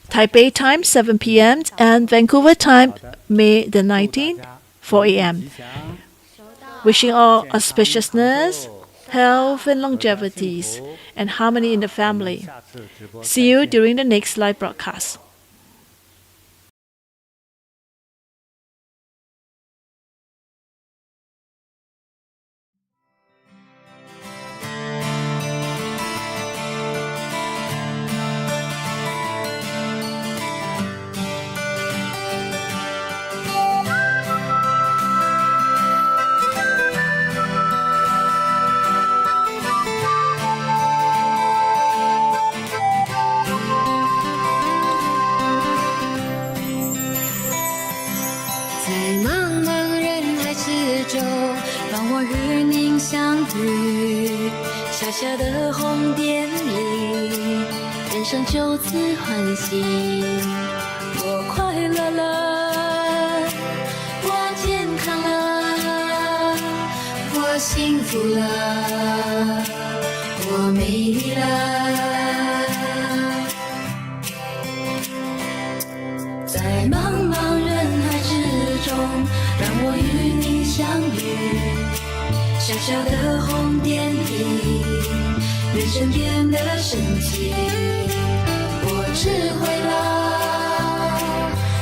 Taipei time, 7 p.m., and Vancouver time, May the 19th, 4 a.m. Wishing all auspiciousness, health and longevities, and harmony in the family. See you during the next live broadcast.小的红点里，人生就此欢喜。我快乐了，我健康了，我幸福了，我美丽了。在茫茫人海之中，让我与你相遇。小小的红点里，人生变得神奇。我智慧了，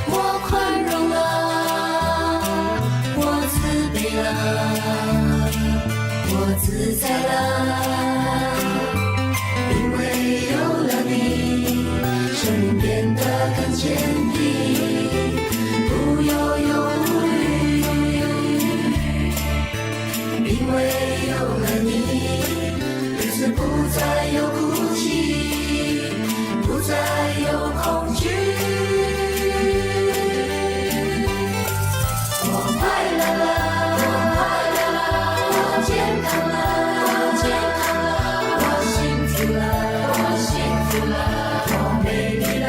我宽容了，我慈悲了，我坚定，不犹豫，因为有了你，日子不再有哭泣，不再有恐惧。我快乐了，我健康了，我幸福了，我美丽了，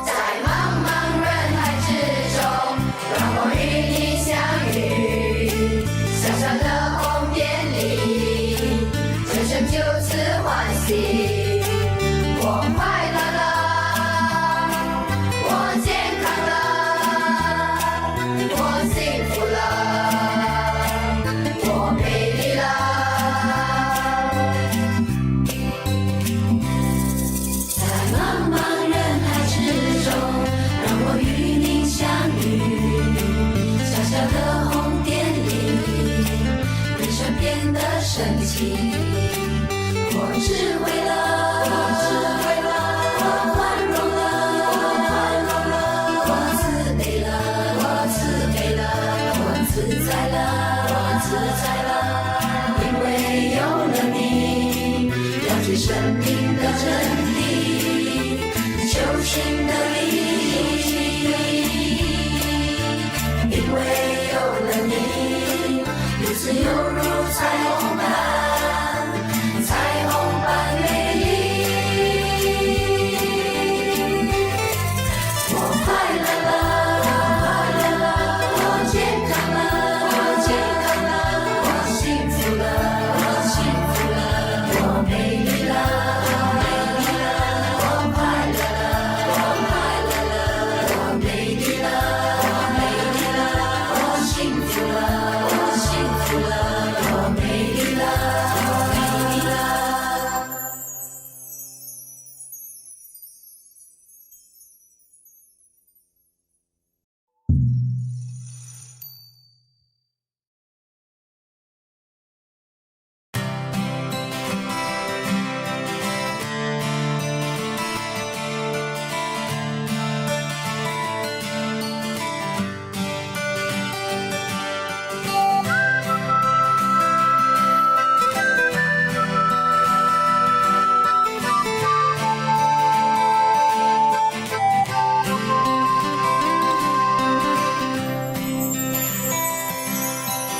在茫茫人海之中，让我与你相遇，小小的红点里，人生就此欢喜。我快乐了，我健康了，我幸福了，我美丽了。在茫茫人海之中，让我与你相遇，小小的红点里，人生变得神奇。我智慧了，我宽容了，我慈悲了，我自在了，因为有了你，了解生命的真谛，修行的意义。因为有了你，日子犹如彩虹般美丽。我快乐了，我健康了，我幸福了，我美丽了，我快乐了，我美丽了，我幸福了，我美丽了。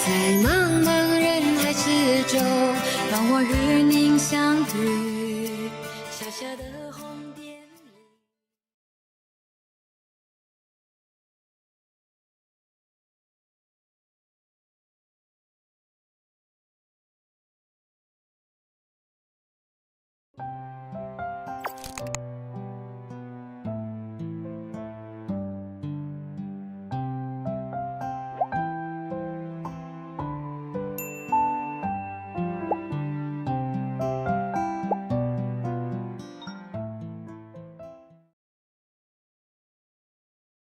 在茫茫人海之中，让我与您相遇，小小的红